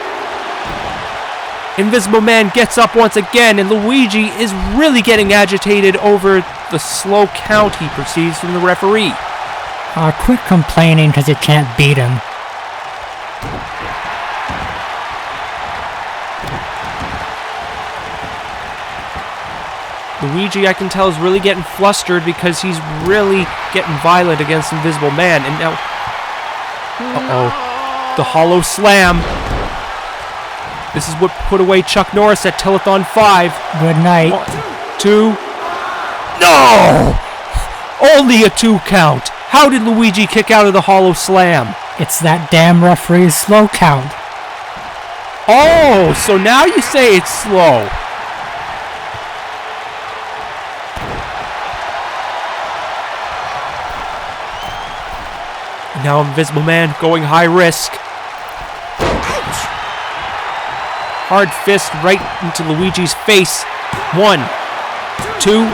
Invisible Man gets up once again, and Luigi is really getting agitated over the slow count he perceives from the referee. Quit complaining because you can't beat him. Luigi, I can tell, is really getting flustered because he's really getting violent against Invisible Man. And now... Uh-oh. The hollow slam. This is what put away Chuck Norris at Telethon 5. Good night. 1, 2... No! Only a 2 count. How did Luigi kick out of the hollow slam? It's that damn referee's slow count. Oh, so now you say it's slow. Now Invisible Man going high risk. Hard fist right into Luigi's face. 1, 2,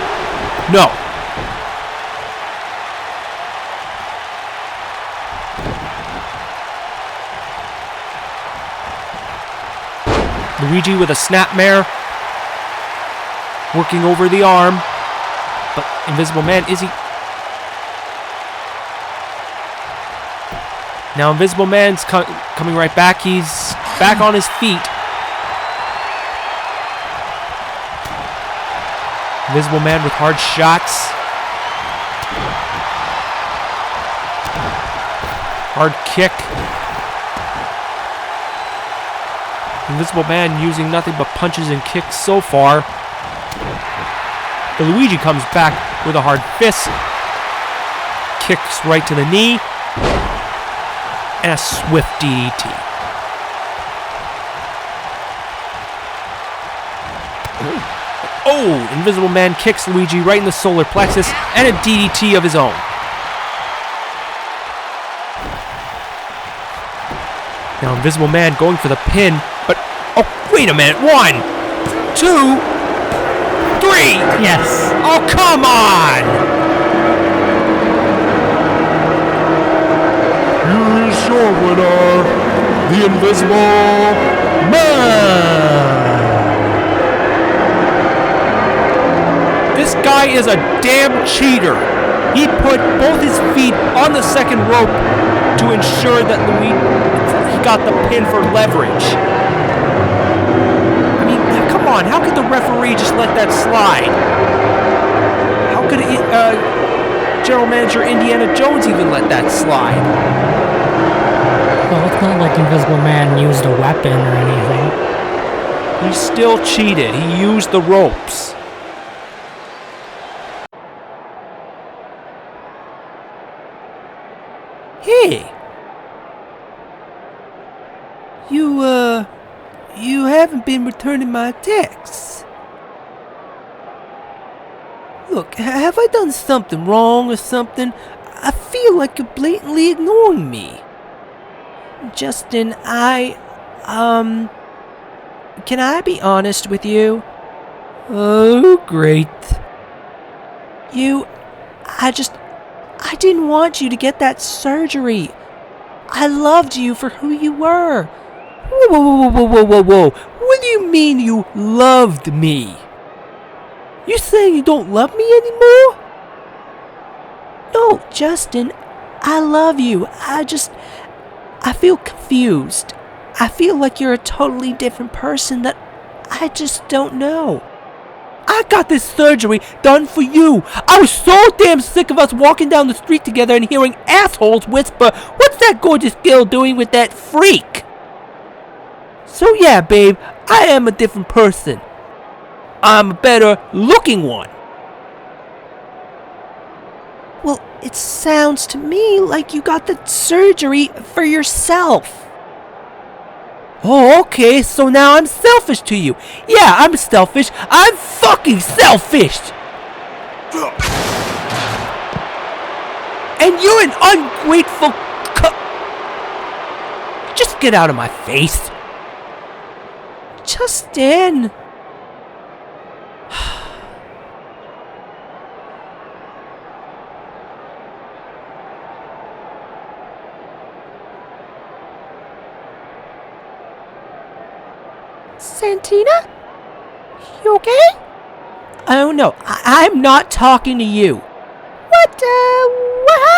no. Luigi with a snapmare. Working over the arm. But Invisible Man, is he... Now Invisible Man's coming right back. He's back on his feet. Invisible Man with hard shots. Hard kick. Invisible Man using nothing but punches and kicks so far. But Luigi comes back with a hard fist. Kicks right to the knee. And a swift DDT. Oh, Invisible Man kicks Luigi right in the solar plexus and a DDT of his own. Now Invisible Man going for the pin, but oh, wait a minute. 1, 2, 3. Yes. Oh, come on. Here is your winner, the Invisible Man! This guy is a damn cheater. He put both his feet on the second rope to ensure that he got the pin for leverage. I mean, come on, how could the referee just let that slide? How could General Manager Indiana Jones even let that slide? Well, it's not like Invisible Man used a weapon or anything. He still cheated. He used the ropes. Hey! You haven't been returning my texts. Look, have I done something wrong or something? I feel like you're blatantly ignoring me. Justin, can I be honest with you? Oh, great. I didn't want you to get that surgery. I loved you for who you were. Whoa. What do you mean you loved me? You saying you don't love me anymore? No, Justin, I love you. I feel confused. I feel like you're a totally different person that I just don't know. I got this surgery done for you. I was so damn sick of us walking down the street together and hearing assholes whisper, "What's that gorgeous girl doing with that freak?" So yeah, babe, I am a different person. I'm a better looking one. Well, it sounds to me like you got the surgery for yourself. Oh, okay, so now I'm selfish to you. Yeah, I'm selfish. I'm fucking selfish. And you're an ungrateful Just get out of my face. Justin. Santina? You okay? Oh no, I'm not talking to you. What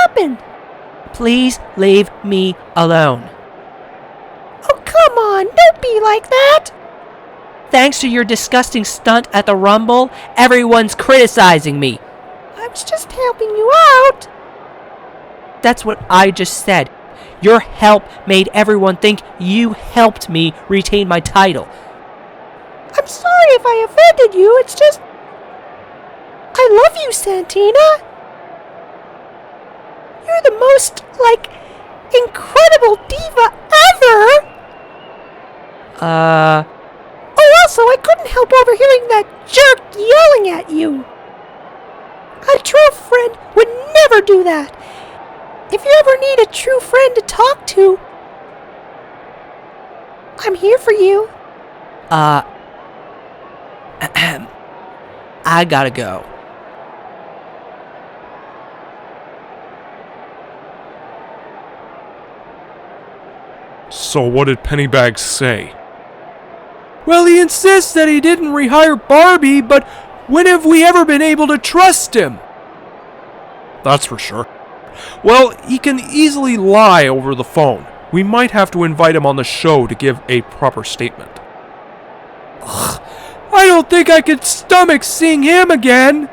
happened? Please leave me alone. Oh, come on, don't be like that. Thanks to your disgusting stunt at the Rumble, everyone's criticizing me. I was just helping you out. That's what I just said. Your help made everyone think you helped me retain my title. I'm sorry if I offended you, it's just... I love you, Santina. You're the most, incredible diva ever! Oh, also, I couldn't help overhearing that jerk yelling at you. A true friend would never do that. If you ever need a true friend to talk to, I'm here for you. I gotta go. So what did Pennybags say? Well, he insists that he didn't rehire Barbie, but when have we ever been able to trust him? That's for sure. Well, he can easily lie over the phone. We might have to invite him on the show to give a proper statement. I don't think I could stomach seeing him again.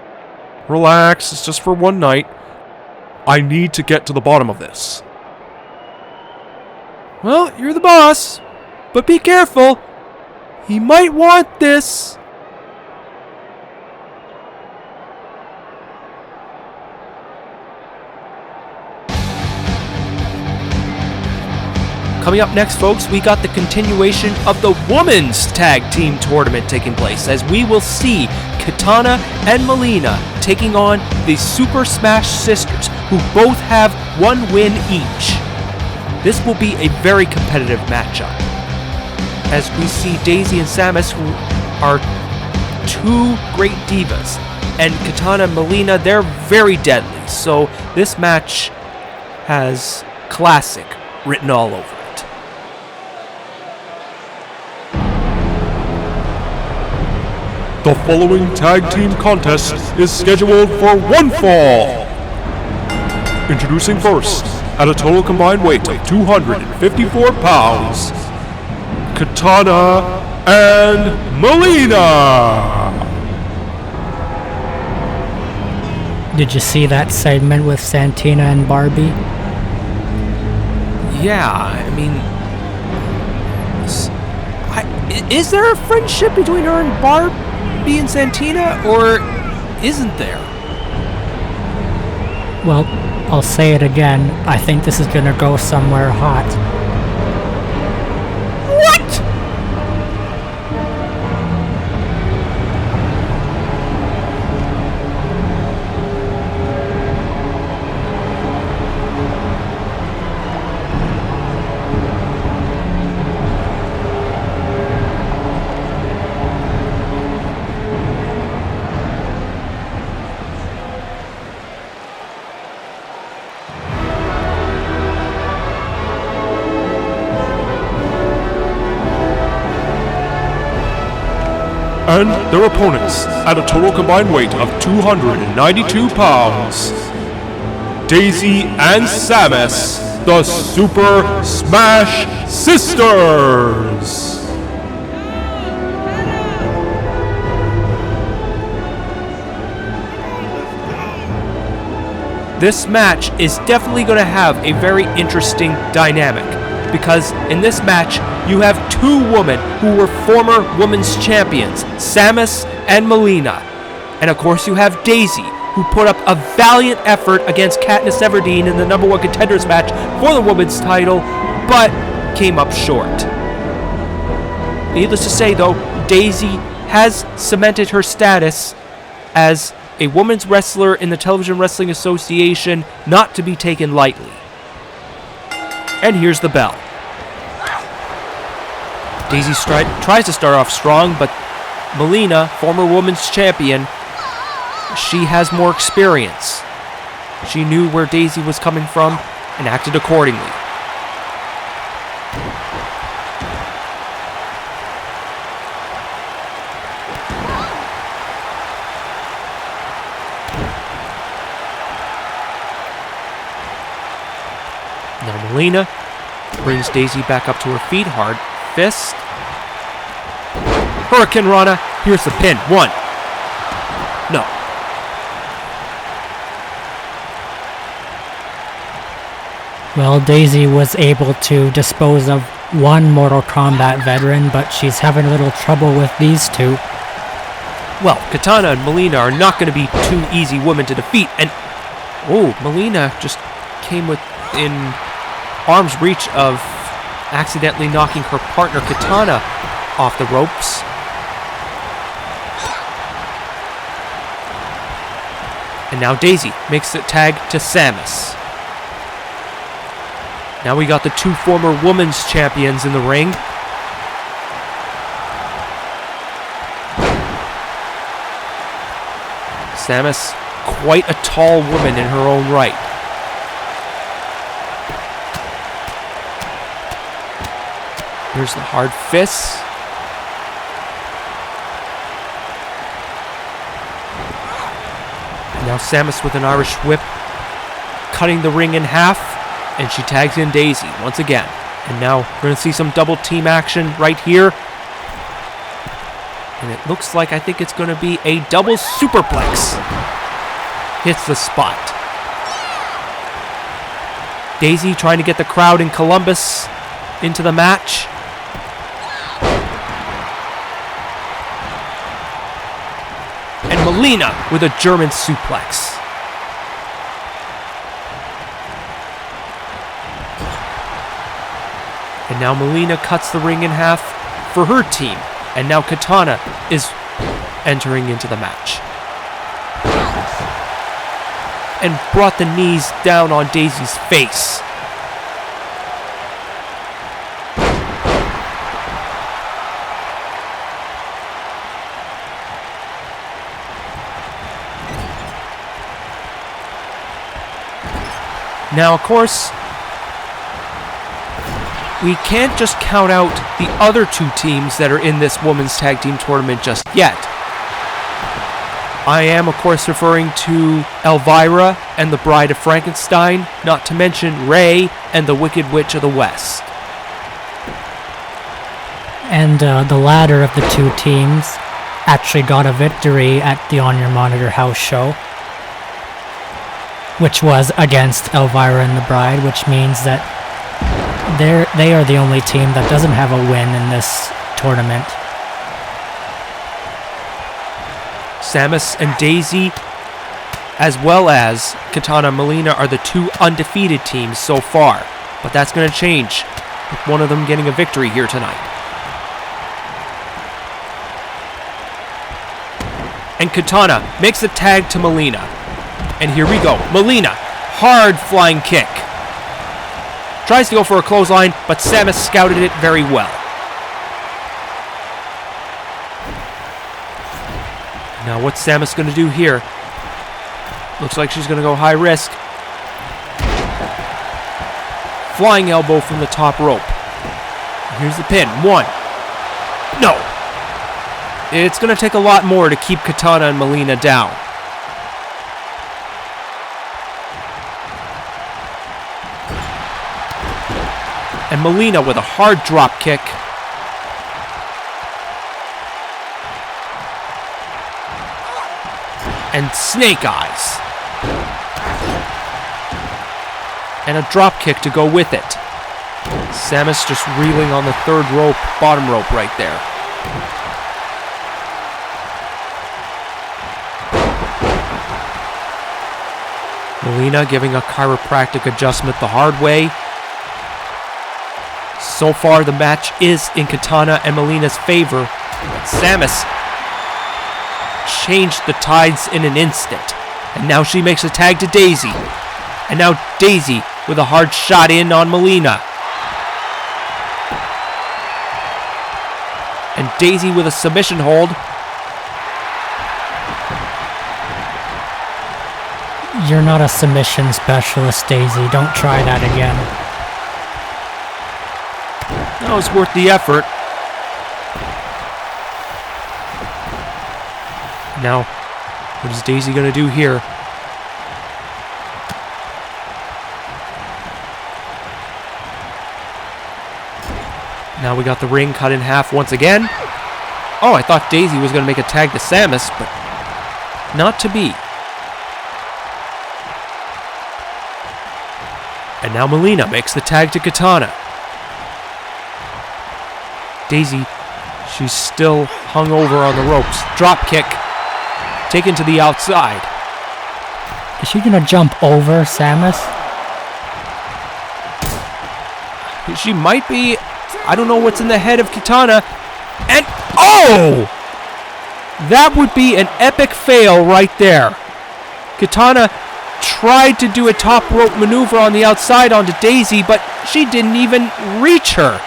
Relax, it's just for one night. I need to get to the bottom of this. Well, you're the boss, but be careful. He might want this. Coming up next, folks, we got the continuation of the Women's Tag Team Tournament taking place, as we will see Katana and Melina taking on the Super Smash Sisters, who both have 1 win each. This will be a very competitive matchup, as we see Daisy and Samus, who are 2 great divas, and Katana and Melina, they're very deadly, so this match has classic written all over it. The following tag team contest is scheduled for 1 fall. Introducing first, at a total combined weight of 254 pounds, Katana and Melina. Did you see that segment with Santina and Barbie? Yeah, I mean, is there a friendship between her and Barbie and Santina, or isn't there? Well, I'll say it again. I think this is gonna go somewhere hot. What? And their opponents, at a total combined weight of 292 pounds, Daisy and Samus, the Super Smash Sisters. This match is definitely going to have a very interesting dynamic, because in this match you have 2 women who were former women's champions, Samus and Melina. And of course you have Daisy, who put up a valiant effort against Katniss Everdeen in the number 1 contenders match for the women's title, but came up short. Needless to say though, Daisy has cemented her status as a women's wrestler in the Television Wrestling Association, not to be taken lightly. And here's the bell. Daisy tries to start off strong, but Melina, former women's champion, she has more experience. She knew where Daisy was coming from and acted accordingly. Now Melina brings Daisy back up to her feet, hard fist. Hurricane Rana, here's the pin. 1. No. Well, Daisy was able to dispose of 1 Mortal Kombat veteran, but she's having a little trouble with these 2. Well, Katana and Melina are not going to be 2 easy women to defeat, and Melina just came within arm's reach of accidentally knocking her partner Katana off the ropes. And now Daisy makes the tag to Samus. Now we got the 2 former women's champions in the ring. Samus, quite a tall woman in her own right. Here's the hard fists. And now Samus with an Irish whip, cutting the ring in half, and she tags in Daisy once again. And now we're going to see some double team action right here. And it looks like, I think it's going to be a double superplex. Hits the spot. Daisy trying to get the crowd in Columbus into the match. Melina with a German suplex. And now Melina cuts the ring in half for her team. And now Katana is entering into the match. And brought the knees down on Daisy's face. Now, of course, we can't just count out the other two teams that are in this women's tag team tournament just yet. I am, of course, referring to Elvira and the Bride of Frankenstein, not to mention Ray and the Wicked Witch of the West. And the latter of the two teams actually got a victory at the On Your Monitor house show, which was against Elvira and the Bride, which means that they are the only team that doesn't have a win in this tournament. Samus and Daisy, as well as Katana and Melina, are the two undefeated teams so far. But that's going to change with one of them getting a victory here tonight. And Katana makes the tag to Melina. And here we go. Melina, hard flying kick. Tries to go for a clothesline, but Samus scouted it very well. Now what's Samus going to do here? Looks like she's going to go high risk. Flying elbow from the top rope. Here's the pin. 1. No. It's going to take a lot more to keep Katana and Melina down. And Melina with a hard drop kick. And snake eyes. And a drop kick to go with it. Samus just reeling on the third rope, bottom rope right there. Melina giving a chiropractic adjustment the hard way. So far the match is in Katana and Melina's favor. But Samus changed the tides in an instant. And now she makes a tag to Daisy. And now Daisy with a hard shot in on Melina. And Daisy with a submission hold. You're not a submission specialist, Daisy. Don't try that again. That was worth the effort. Now, what is Daisy going to do here? Now we got the ring cut in half once again. Oh, I thought Daisy was going to make a tag to Samus, but not to be. And now Melina makes the tag to Katana. Daisy, she's still hung over on the ropes. Drop kick. Taken to the outside. Is she gonna jump over Samus? She might be. I don't know what's in the head of Katana. And oh! That would be an epic fail right there. Katana tried to do a top rope maneuver on the outside onto Daisy, but she didn't even reach her.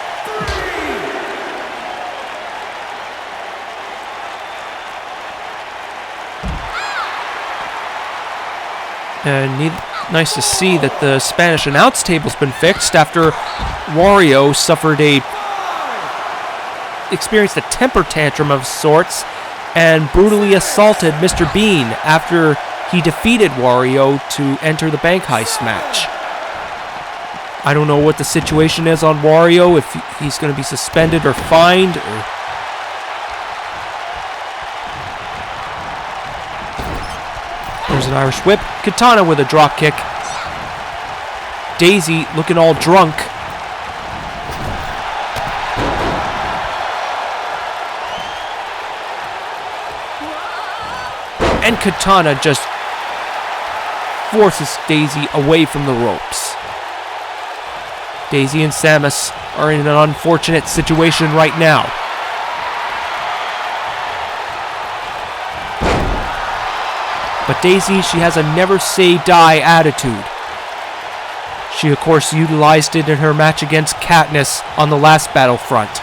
Nice to see that the Spanish announce table's been fixed after Wario experienced a temper tantrum of sorts and brutally assaulted Mr. Bean after he defeated Wario to enter the bank heist match. I don't know what the situation is on Wario, if he's going to be suspended or fined. There's an Irish whip. Katana with a drop kick. Daisy looking all drunk. And Katana just forces Daisy away from the ropes. Daisy and Samus are in an unfortunate situation right now. But Daisy, she has a never say die attitude. She of course utilized it in her match against Katniss on the last Battlefront.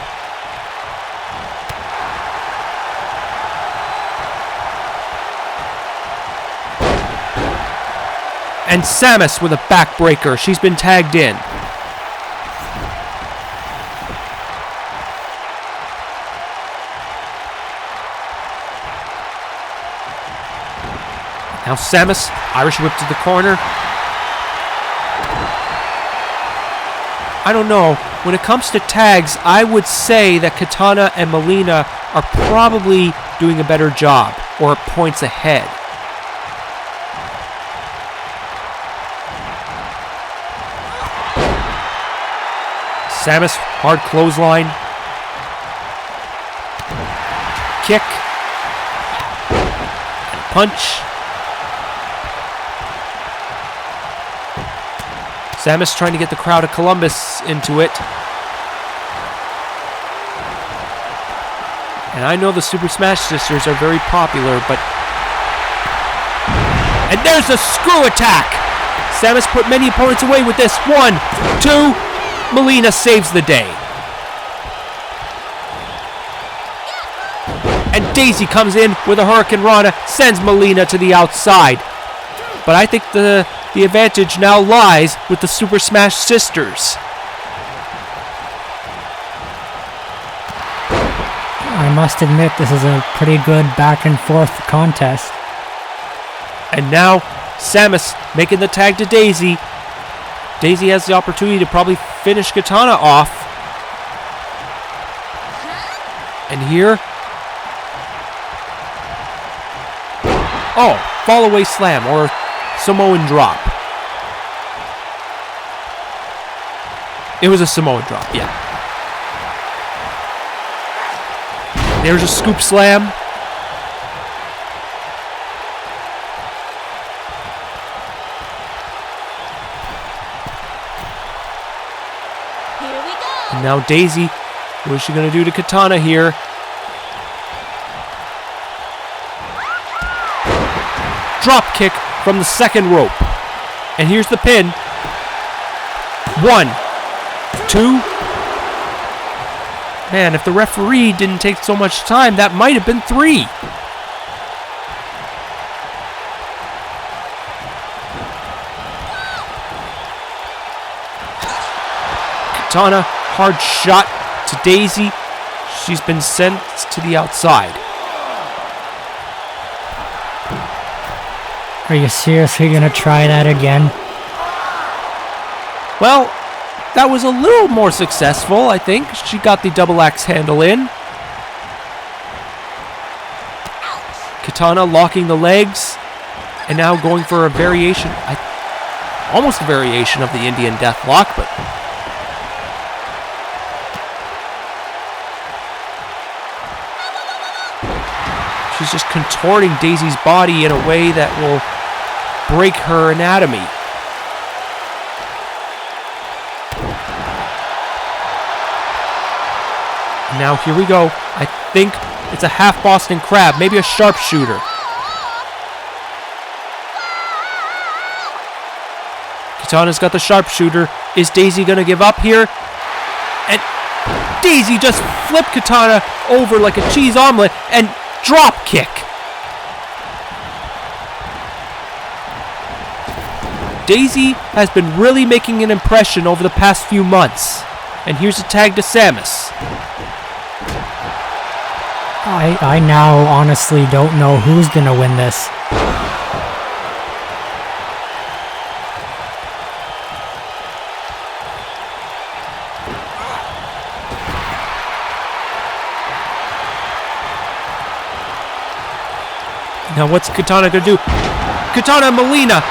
And Samus with a backbreaker. She's been tagged in. Now Samus, Irish whip to the corner. I don't know. When it comes to tags, I would say that Katana and Melina are probably doing a better job, or points ahead. Samus, hard clothesline. Kick. And punch. Samus trying to get the crowd of Columbus into it. And I know the Super Smash Sisters are very popular, but... And there's a screw attack! Samus put many opponents away with this. 1, 2... Melina saves the day. And Daisy comes in with a Hurricane Rana, sends Melina to the outside. But I think the advantage now lies with the Super Smash Sisters. I must admit, this is a pretty good back and forth contest. And now, Samus making the tag to Daisy. Daisy has the opportunity to probably finish Katana off. And here... Oh, fall away slam or Samoan drop. It was a Samoan drop, yeah. There's a scoop slam. And now Daisy, what is she going to do to Katana here? Drop kick from the second rope. And here's the pin. 1, 2. Man, if the referee didn't take so much time, that might have been 3. Katana, hard shot to Daisy. She's been sent to the outside. Are you seriously gonna try that again? Well, that was a little more successful, I think. She got the double axe handle in. Katana locking the legs. And now going for a variation. Almost a variation of the Indian Deathlock, but... She's just contorting Daisy's body in a way that will break her anatomy. Now here we go. I think it's a half Boston Crab, maybe a sharpshooter. Katana's got the sharpshooter. Is Daisy going to give up here? And Daisy just flipped Katana over like a cheese omelet and drop kick. Daisy has been really making an impression over the past few months. And here's a tag to Samus. I now honestly don't know who's gonna win this. Now what's Katana gonna do? Katana and Melina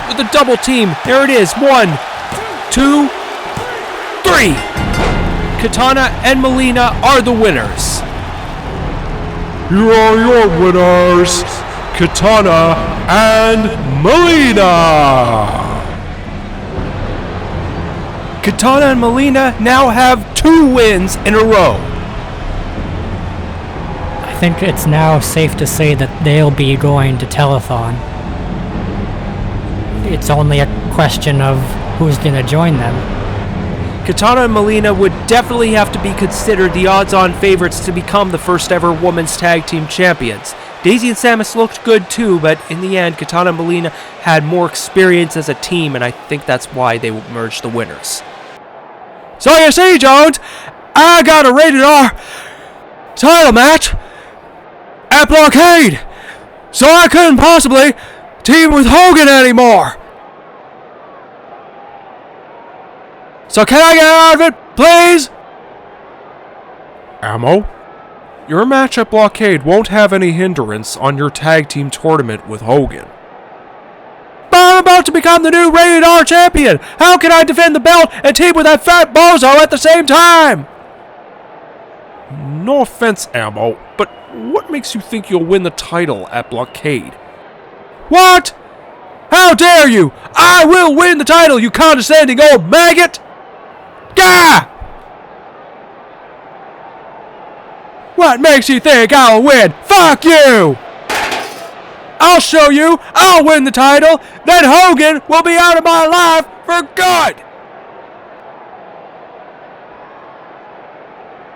with a double team. There it is. 1, 2, 3. Katana and Melina are the winners. here are your winners, Katana and Melina. Katana and Melina now have 2 wins in a row. I think it's now safe to say that they'll be going to Telethon. It's only a question of who's going to join them. Katana and Melina would definitely have to be considered the odds-on favorites to become the first ever women's tag team champions. Daisy and Samus looked good too, but in the end, Katana and Melina had more experience as a team, and I think that's why they emerged the winners. So you see, Jones, I got a rated R title match at Blockade, so I couldn't possibly team with Hogan anymore. So can I get out of it, please? Ammo, your match at Blockade won't have any hindrance on your tag team tournament with Hogan. But I'm about to become the new rated R champion. How can I defend the belt and team with that fat bozo at the same time? No offense, Ammo, but what makes you think you'll win the title at Blockade? What? How dare you? I will win the title, you condescending old maggot! Gah! What makes you think I'll win? Fuck you! I'll show you! I'll win the title! Then Hogan will be out of my life for good!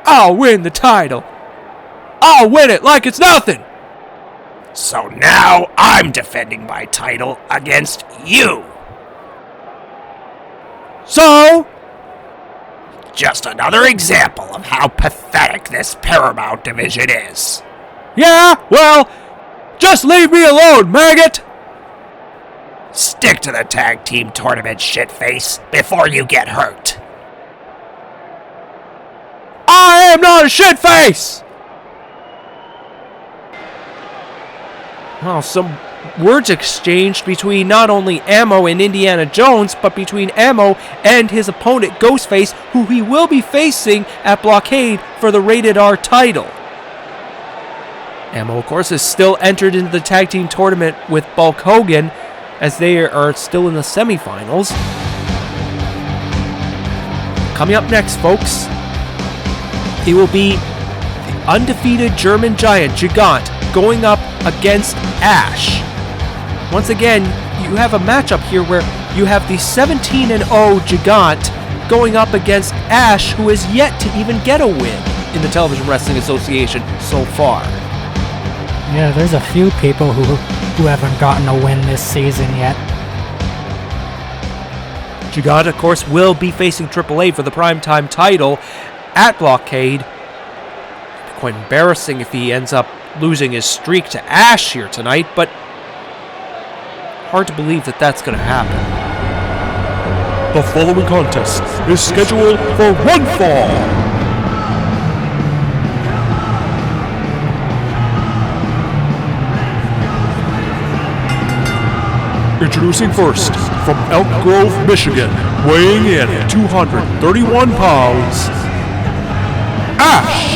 I'll win the title! I'll win it like it's nothing! So now I'm defending my title against you. So? Just another example of how pathetic this Paramount division is. Yeah, well, just leave me alone, maggot! Stick to the tag team tournament, shitface, before you get hurt. I am not a shitface! Well, some words exchanged between not only Ammo and Indiana Jones, but between Ammo and his opponent Ghostface, who he will be facing at Blockade for the Rated R title. Ammo, of course, is still entered into the tag team tournament with Bulk Hogan, as they are still in the semifinals. Coming up next, folks, it will be the undefeated German giant Gigant going up against Ash. Once again, you have a matchup here where you have the 17-0 Gigant going up against Ash, who has yet to even get a win in the Television Wrestling Association so far. Yeah, there's a few people who haven't gotten a win this season yet. Gigant, of course, will be facing AAA for the Primetime title at Blockade. Quite embarrassing if he ends up losing his streak to Ash here tonight, but hard to believe that that's going to happen. The following contest is scheduled for one fall. Introducing first, from Elk Grove, Michigan, weighing in at 231 pounds, Ash!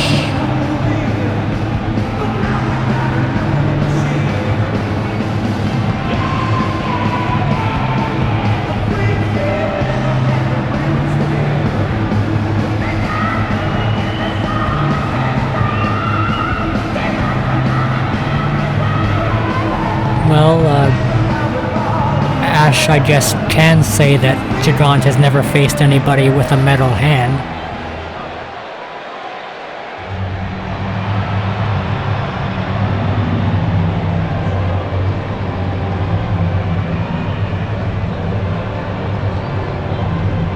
Well, Ash, I guess, can say that Gigant has never faced anybody with a metal hand.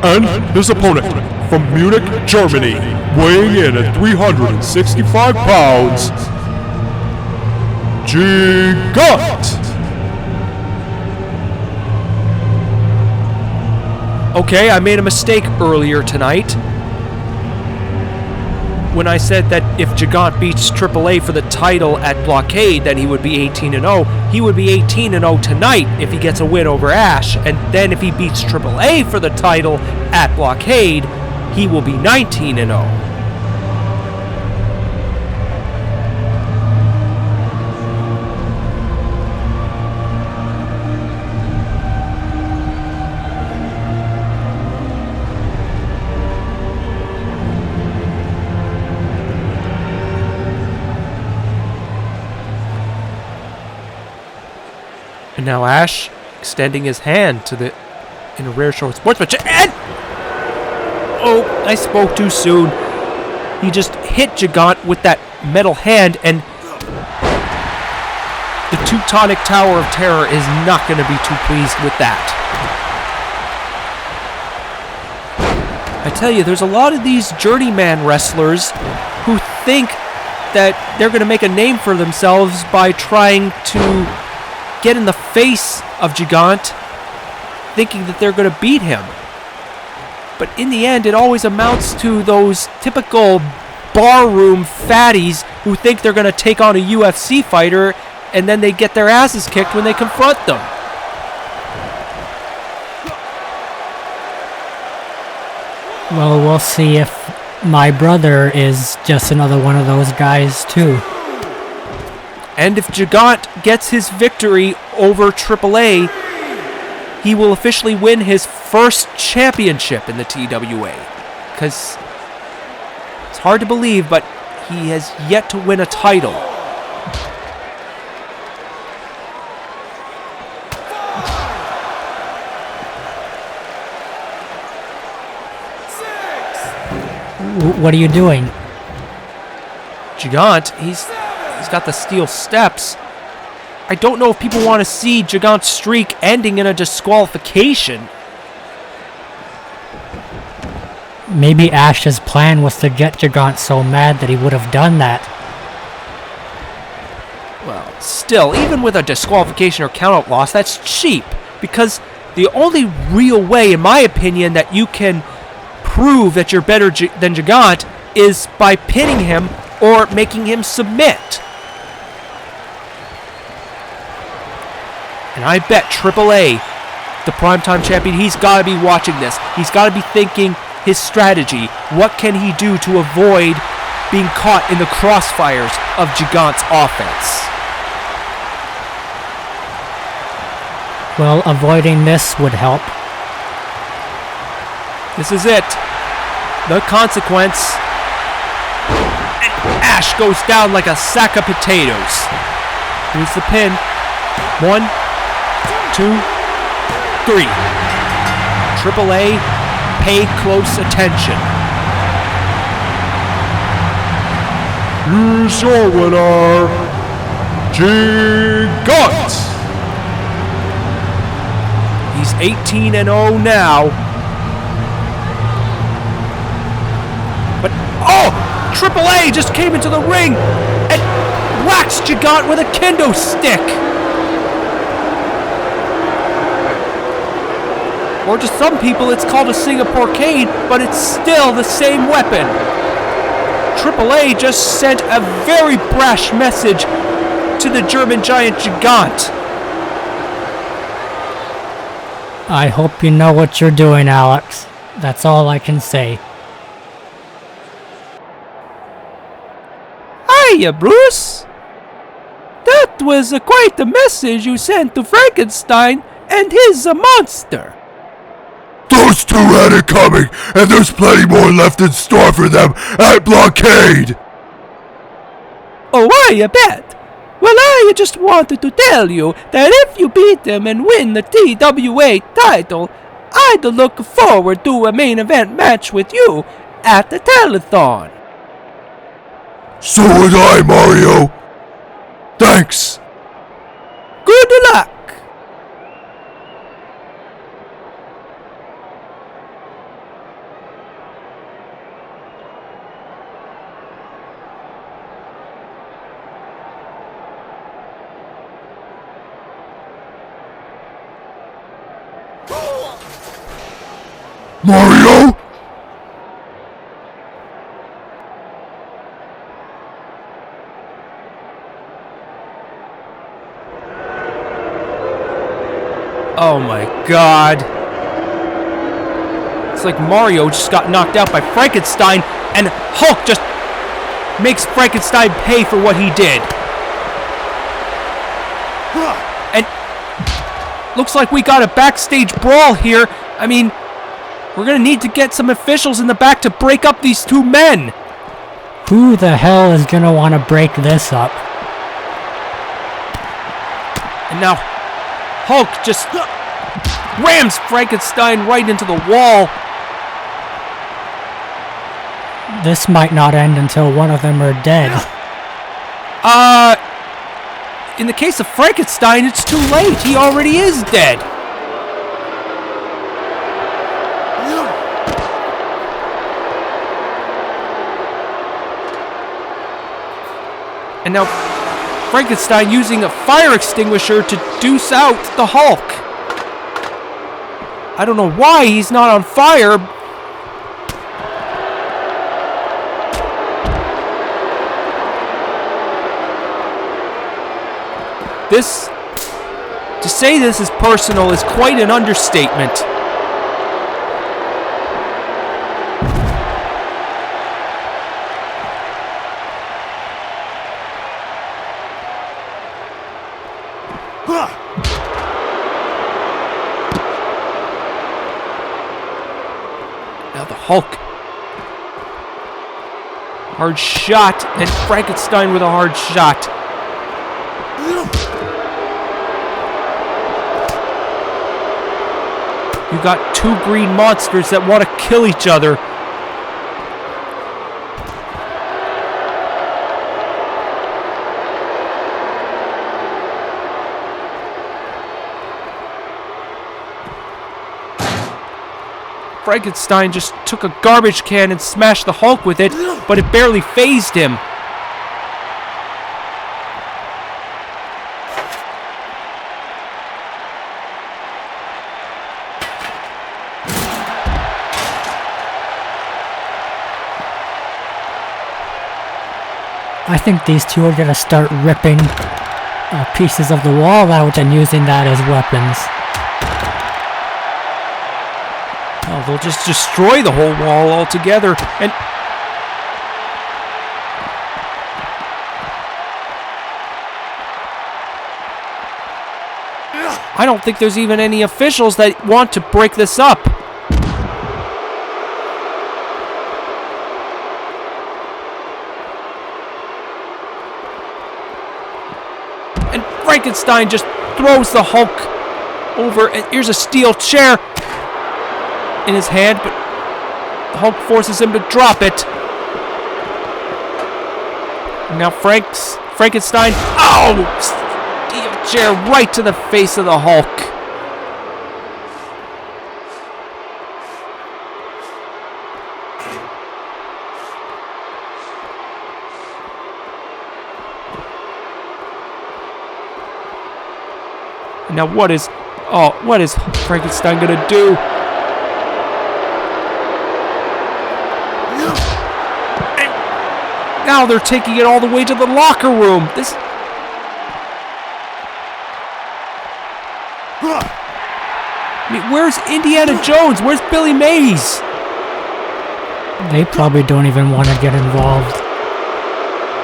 And his opponent, from Munich, Germany, weighing in at 365 pounds, Gigant! Okay, I made a mistake earlier tonight when I said that if Gigant beats AAA for the title at Blockade, then he would be 18-0. He would be 18-0 tonight if he gets a win over Ash, and then if he beats AAA for the title at Blockade, he will be 19-0. And now Ash extending his hand in a rare show of sportsmanship. And oh, I spoke too soon. He just hit Gigant with that metal hand, and the Teutonic Tower of Terror is not going to be too pleased with that. I tell you, there's a lot of these journeyman wrestlers who think that they're going to make a name for themselves by trying to get in the face of Gigant, thinking that they're going to beat him. But in the end, it always amounts to those typical barroom fatties who think they're going to take on a UFC fighter, and then they get their asses kicked when they confront them. Well, we'll see if my brother is just another one of those guys, too. And if Gigant gets his victory over TWA, he will officially win his first championship in the TWA. Because it's hard to believe, but he has yet to win a title. What are you doing? Gigant, he's got the steel steps. I don't know if people want to see Gigant's streak ending in a disqualification. Maybe Ash's plan was to get Gigant so mad that he would have done that. Well, still, even with a disqualification or countout loss, that's cheap. Because the only real way, in my opinion, that you can prove that you're better than Gigant is by pinning him or making him submit. And I bet TWA, the Primetime champion, he's got to be watching this. He's got to be thinking his strategy. What can he do to avoid being caught in the crossfires of Gigant's offense? Well, avoiding this would help. This is it. The consequence. And Ash goes down like a sack of potatoes. Here's the pin. 1, 2, 3. TWA, pay close attention. Here's your winner, Gigant! He's 18-0 now. But, oh! TWA just came into the ring and whacks Gigant with a kendo stick. Or to some people, it's called a Singapore cane, but it's still the same weapon. TWA just sent a very brash message to the German giant Gigant. I hope you know what you're doing, Alex. That's all I can say. Hiya, Bruce. That was quite a message you sent to Frankenstein, and he's a monster. Those two had it coming, and there's plenty more left in store for them at Blockade! Oh, I bet. Well, I just wanted to tell you that if you beat them and win the TWA title, I'd look forward to a main event match with you at the Telethon. So would I, Mario! Thanks! Good luck! Mario? Oh my god. It's like Mario just got knocked out by Frankenstein, and Hulk just makes Frankenstein pay for what he did. And looks like we got a backstage brawl here. I mean, we're gonna need to get some officials in the back to break up these two men. Who the hell is gonna want to break this up? And now Hulk just rams Frankenstein right into the wall. This might not end until one of them are dead. In the case of Frankenstein, it's too late. He already is dead. And now Frankenstein using a fire extinguisher to deuce out the Hulk. I don't know why he's not on fire. To say this is personal is quite an understatement. Now the Hulk. Hard shot, and Frankenstein with a hard shot. You got two green monsters that want to kill each other. Frankenstein just took a garbage can and smashed the Hulk with it, but it barely fazed him. I think these two are gonna start ripping pieces of the wall out and using that as weapons. Oh, they'll just destroy the whole wall altogether. And I don't think there's even any officials that want to break this up. And Frankenstein just throws the Hulk over, and here's a steel chair in his hand, but the Hulk forces him to drop it. And now Frankenstein, steel chair right to the face of the Hulk. And now what is Frankenstein gonna do? Now they're taking it all the way to the locker room. Where's Indiana Jones? Where's Billy Mays? They probably don't even want to get involved.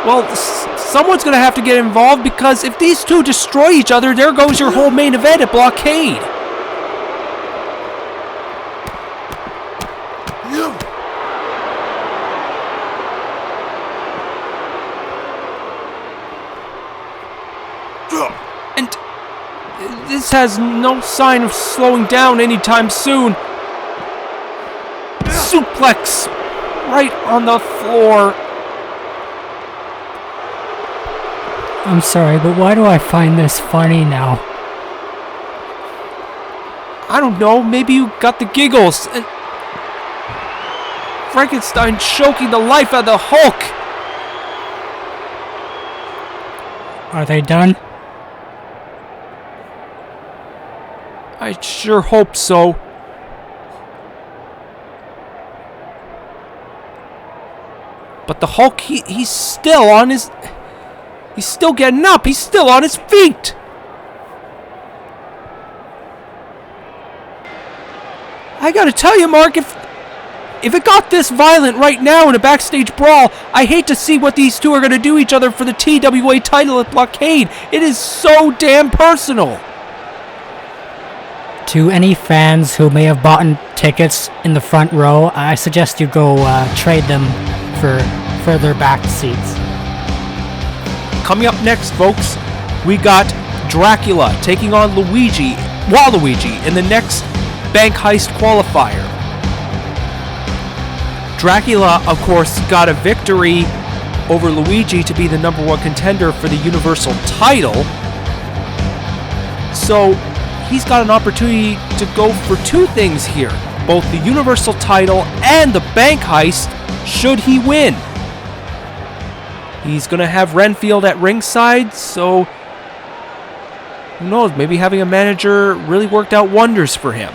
Well, someone's going to have to get involved, because if these two destroy each other, there goes your whole main event at Blockade. This has no sign of slowing down anytime soon. Suplex right on the floor. I'm sorry, but why do I find this funny now? I don't know, maybe you got the giggles. And Frankenstein choking the life out of the Hulk. Are they done? I sure hope so. But the Hulk, he's still on his... He's still getting up. He's still on his feet. I gotta tell you, Mark, if it got this violent right now in a backstage brawl, I hate to see what these two are gonna do each other for the TWA title at Blockade. It is so damn personal. To any fans who may have bought tickets in the front row, I suggest you go trade them for further back seats. Coming up next, folks, we got Dracula taking on Waluigi in the next Bank Heist qualifier. Dracula, of course, got a victory over Luigi to be the #1 contender for the Universal title. So he's got an opportunity to go for two things here, both the Universal title and the Bank Heist, should he win. He's going to have Renfield at ringside, so who knows, maybe having a manager really worked out wonders for him.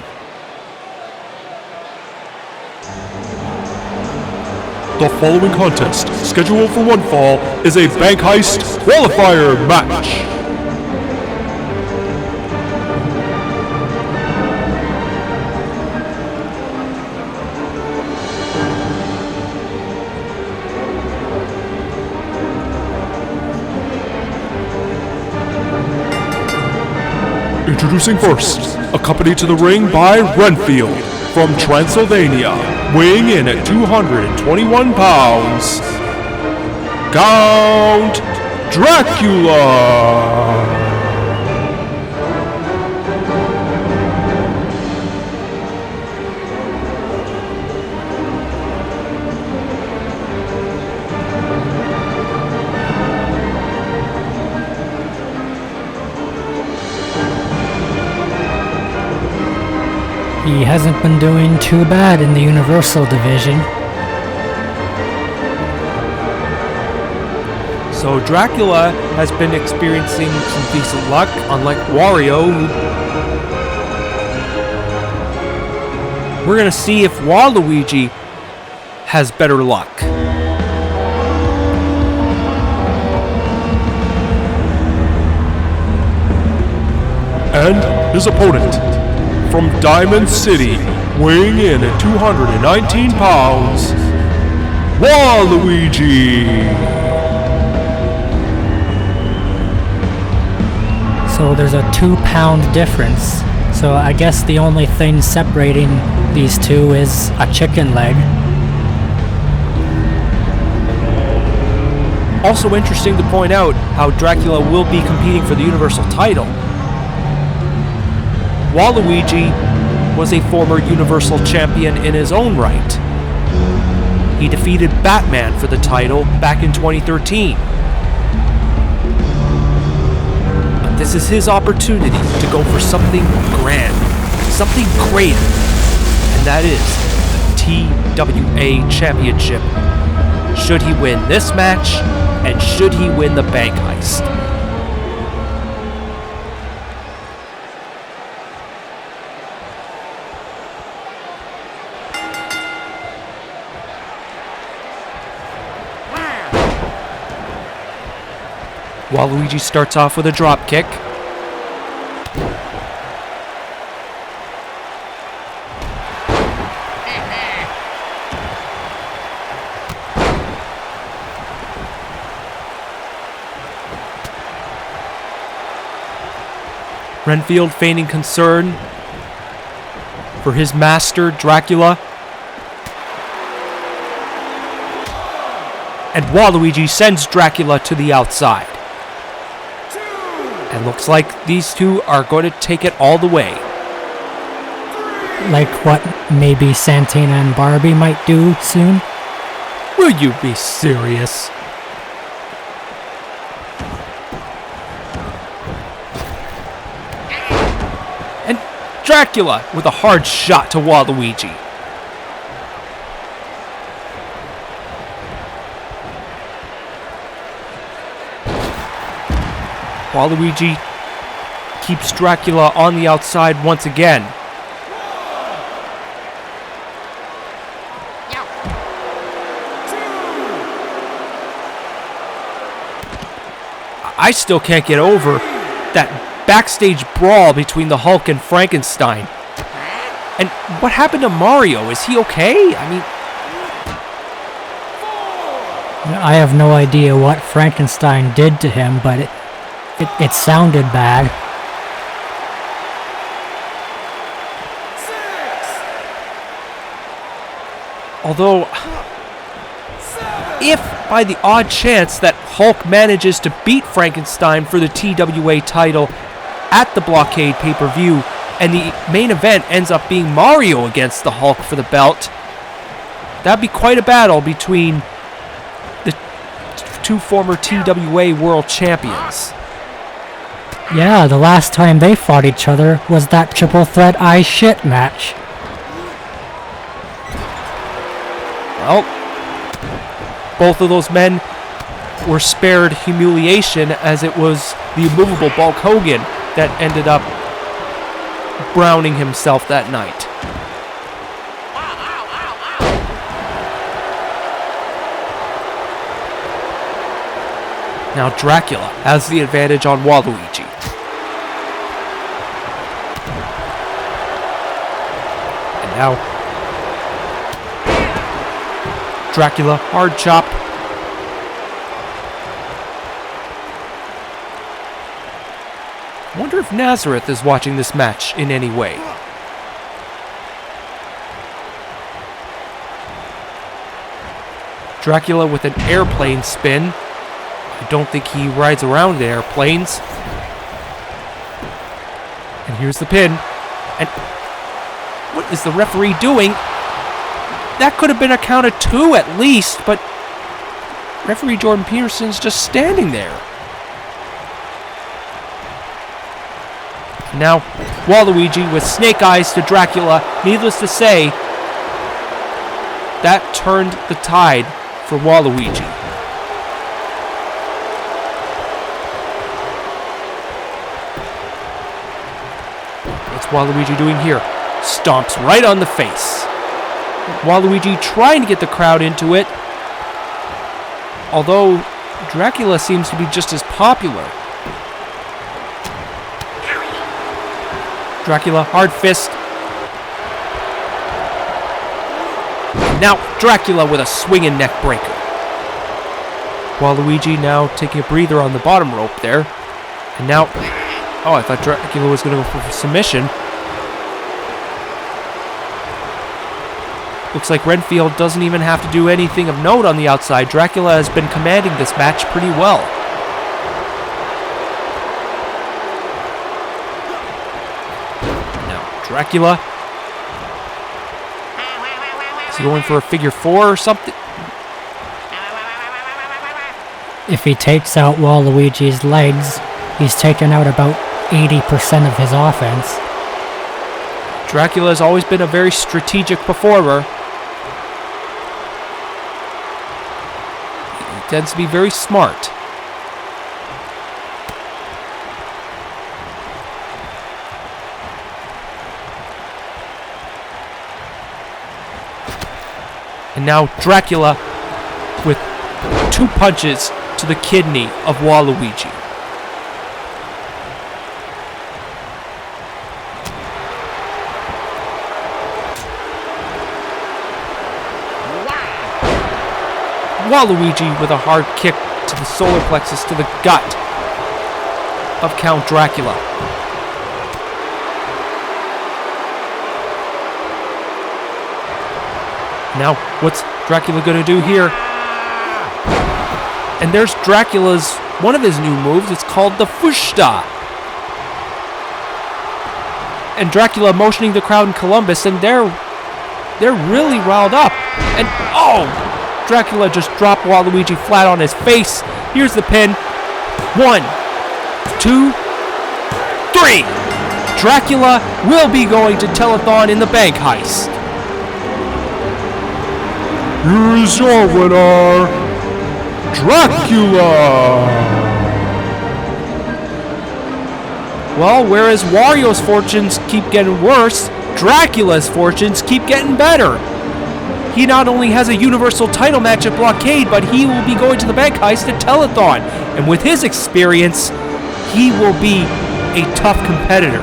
The following contest, scheduled for one fall, is a Bank Heist qualifier match. Introducing first, accompanied to the ring by Renfield from Transylvania, weighing in at 221 pounds, Count Dracula. He hasn't been doing too bad in the Universal division. So Dracula has been experiencing some decent luck, unlike Wario. We're going to see if Waluigi has better luck. And his opponent, from Diamond City, weighing in at 219 pounds, Waluigi. So there's a 2-pound difference. So I guess the only thing separating these two is a chicken leg. Also interesting to point out how Dracula will be competing for the Universal title. Waluigi was a former Universal champion in his own right. He defeated Batman for the title back in 2013. But this is his opportunity to go for something grand, something greater, and that is the TWA Championship. Should he win this match, and should he win the Bank Heist? Waluigi starts off with a drop kick. Renfield feigning concern for his master, Dracula. And Waluigi sends Dracula to the outside. And looks like these two are going to take it all the way. Like what maybe Santina and Barbie might do soon? Will you be serious? And Dracula with a hard shot to Waluigi. Waluigi keeps Dracula on the outside once again. I still can't get over that backstage brawl between the Hulk and Frankenstein. And what happened to Mario? Is he okay? I mean, I have no idea what Frankenstein did to him, but it sounded bad. although if by the odd chance that Hulk manages to beat Frankenstein for the TWA title at the Blockade pay-per-view, and the main event ends up being Mario against the Hulk for the belt, that'd be quite a battle between the two former TWA World Champions. Yeah, the last time they fought each other was that triple threat I shit match. Well, both of those men were spared humiliation, as it was the immovable Bulk Hogan that ended up browning himself that night. Now Dracula has the advantage on Waluigi. And now Dracula, hard chop. I wonder if Nazareth is watching this match in any way. Dracula with an airplane spin. I don't think he rides around in airplanes. And here's the pin. And what is the referee doing? That could have been a count of 2 at least, but referee Jordan Peterson's just standing there. Now, Waluigi with snake eyes to Dracula. Needless to say, that turned the tide for Waluigi. What's Waluigi doing here? Stomps right on the face. Waluigi trying to get the crowd into it, although Dracula seems to be just as popular. Dracula, hard fist. Now Dracula with a swinging neck breaker. Waluigi now taking a breather on the bottom rope there. And now, oh, I thought Dracula was going to go for a submission. Looks like Renfield doesn't even have to do anything of note on the outside. Dracula has been commanding this match pretty well. Now, Dracula. Is he going for a figure 4 or something? If he takes out Waluigi's legs, he's taken out about 80% of his offense. Dracula has always been a very strategic performer. He tends to be very smart. And now Dracula with 2 punches to the kidney of Waluigi. Waluigi with a hard kick to the solar plexus, to the gut of Count Dracula. Now, what's Dracula going to do here? And there's Dracula's, one of his new moves. It's called the Fushta. And Dracula motioning the crowd in Columbus, and they're really riled up. And, oh! Dracula just dropped Waluigi flat on his face. Here's the pin. 1, 2, 3. Dracula will be going to Telethon in the bank heist. Here is your winner, Dracula! Well, whereas Wario's fortunes keep getting worse, Dracula's fortunes keep getting better. He not only has a Universal title match at Blockade, but he will be going to the bank heist at Telethon. And with his experience, he will be a tough competitor.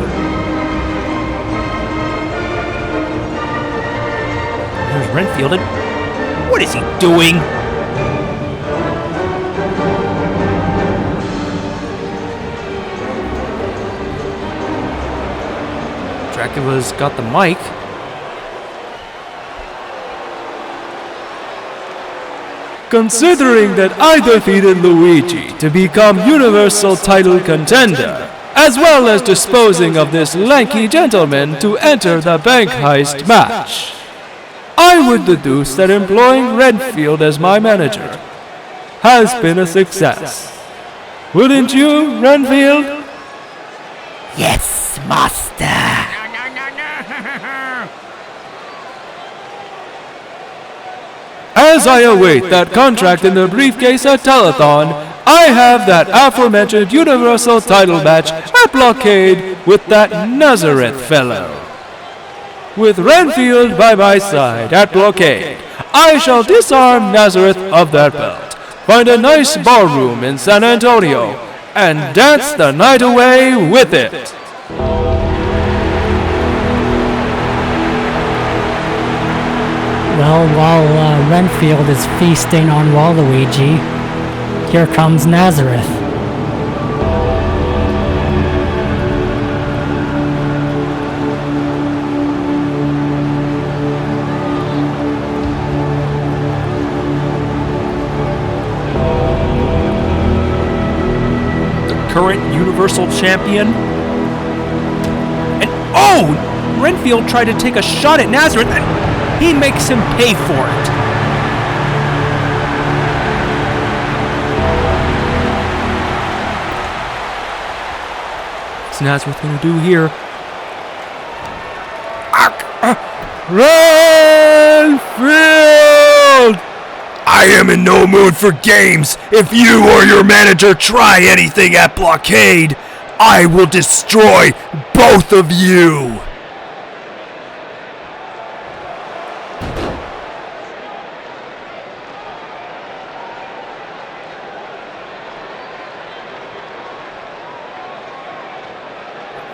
There's Renfield. And what is he doing? Dracula's got the mic. Considering that I defeated Luigi to become Universal title contender, as well as disposing of this lanky gentleman to enter the bank heist match, I would deduce that employing Renfield as my manager has been a success. Wouldn't you, Renfield? Yes, master. As I await that contract in the briefcase at Telethon, I have that aforementioned Universal title match at Blockade with that Nazareth fellow. With Renfield by my side at Blockade, I shall disarm Nazareth of that belt, find a nice ballroom in San Antonio, and dance the night away with it. Well, while Renfield is feasting on Waluigi, here comes Nazareth. The current Universal Champion. And oh! Renfield tried to take a shot at Nazareth and he makes him pay for it. What's Nazareth gonna do here? Renfield! I am in no mood for games. If you or your manager try anything at Blockade, I will destroy both of you.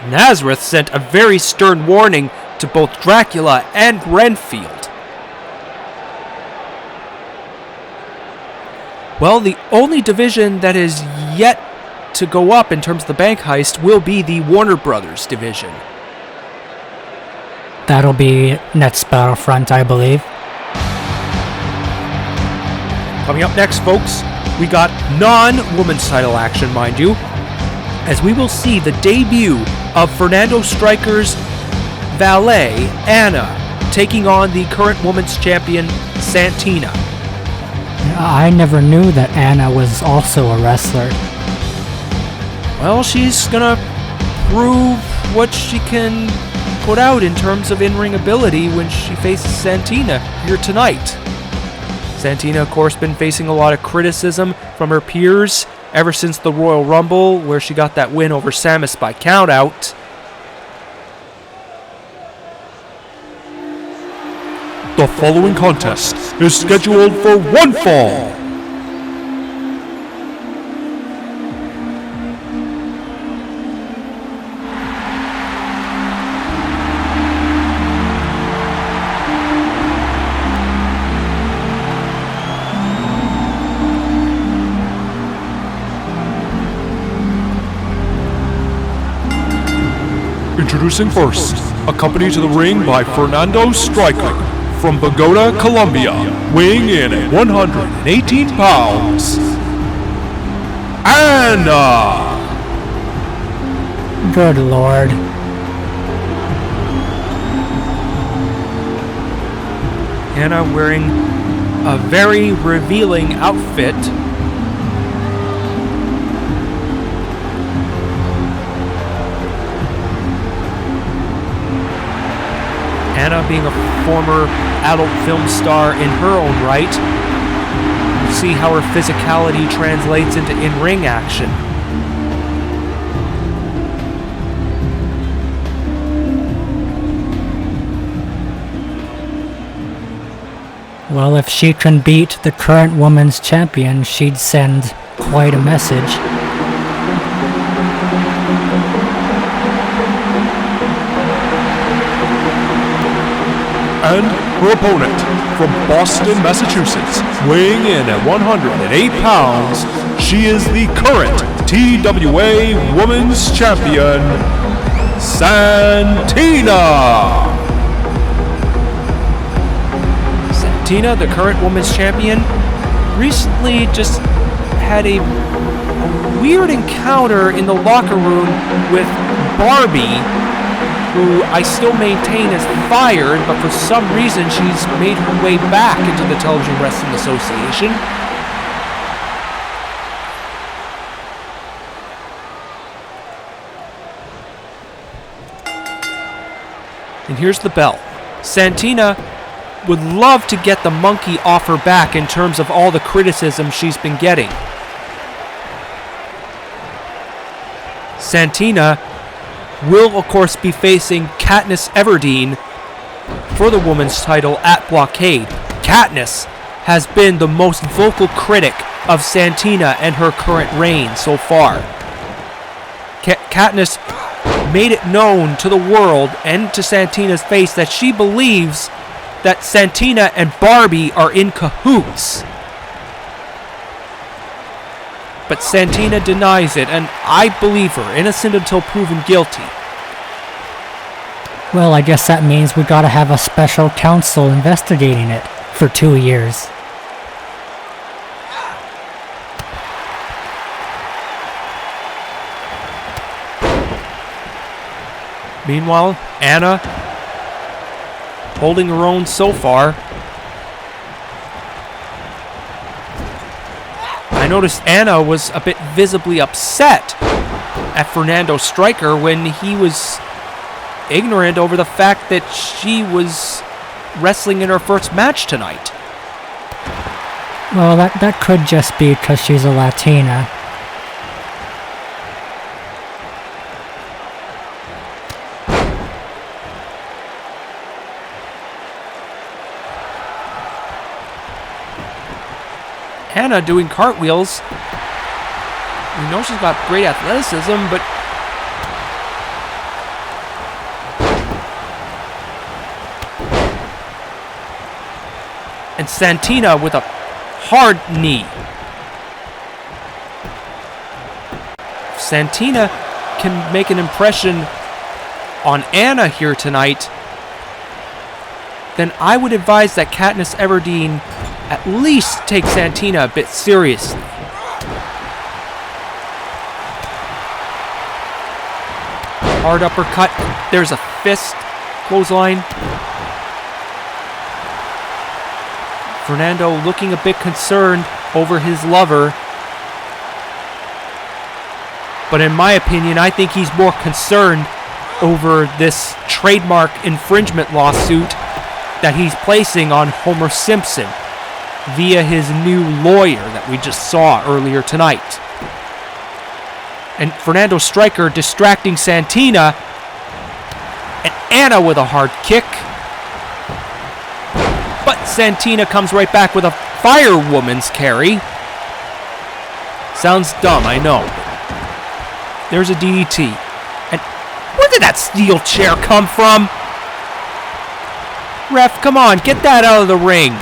Nazareth sent a very stern warning to both Dracula and Renfield. Well, the only division that is yet to go up in terms of the bank heist will be the Warner Brothers division. That'll be next Battlefront, I believe. Coming up next, folks, we got non-women's title action, mind you, as we will see the debut of Fernando Striker's valet, Anna, taking on the current women's champion, Santina. I never knew that Anna was also a wrestler. Well, she's gonna prove what she can put out in terms of in-ring ability when she faces Santina here tonight. Santina, of course, been facing a lot of criticism from her peers ever since the Royal Rumble, where she got that win over Samus by countout. The following contest is scheduled for one fall. Introducing first, accompanied to the ring by Fernando Striker from Bogota, Colombia, weighing in at 118 pounds, Anna! Good lord. Anna wearing a very revealing outfit. Anna being a former adult film star in her own right. We'll see how her physicality translates into in-ring action. Well, if she can beat the current women's champion, she'd send quite a message. And her opponent, from Boston, Massachusetts, weighing in at 108 pounds, she is the current TWA Women's Champion, Santina! Santina, the current women's champion, recently just had a weird encounter in the locker room with Barbie, who I still maintain is fired, but for some reason she's made her way back into the Television Wrestling Association. And here's the bell. Santina would love to get the monkey off her back in terms of all the criticism she's been getting. Santina will, of course, be facing Katniss Everdeen for the women's title at Blockade. Katniss has been the most vocal critic of Santina and her current reign so far. Katniss made it known to the world and to Santina's face that she believes that Santina and Barbie are in cahoots. But Santina denies it, and I believe her, innocent until proven guilty. Well, I guess that means we gotta have a special counsel investigating it for 2 years. Meanwhile, Anna, holding her own so far. I noticed Anna was a bit visibly upset at Fernando Stryker when he was ignorant over the fact that she was wrestling in her first match tonight. Well, that could just be because she's a Latina. Anna doing cartwheels. We know she's got great athleticism, but and Santina with a hard knee. If Santina can make an impression on Anna here tonight, then I would advise that Katniss Everdeen at least take Santina a bit seriously. Hard uppercut. There's a fist. Clothesline. Fernando looking a bit concerned over his lover. But in my opinion, I think he's more concerned over this trademark infringement lawsuit that he's placing on Homer Simpson via his new lawyer that we just saw earlier tonight. And Fernando Stryker distracting Santina, and Anna with a hard kick. But Santina comes right back with a firewoman's carry. Sounds dumb, I know. There's a DDT. And where did that steel chair come from? Ref, come on, get that out of the ring.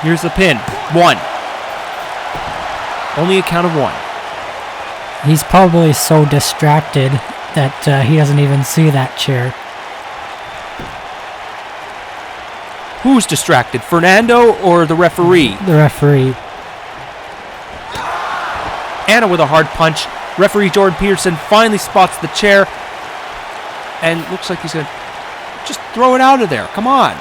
Here's the pin. 1. Only a count of 1. He's probably so distracted that he doesn't even see that chair. Who's distracted? Fernando or the referee? The referee. Anna with a hard punch. Referee Jordan Peterson finally spots the chair and looks like he's going to just throw it out of there. Come on.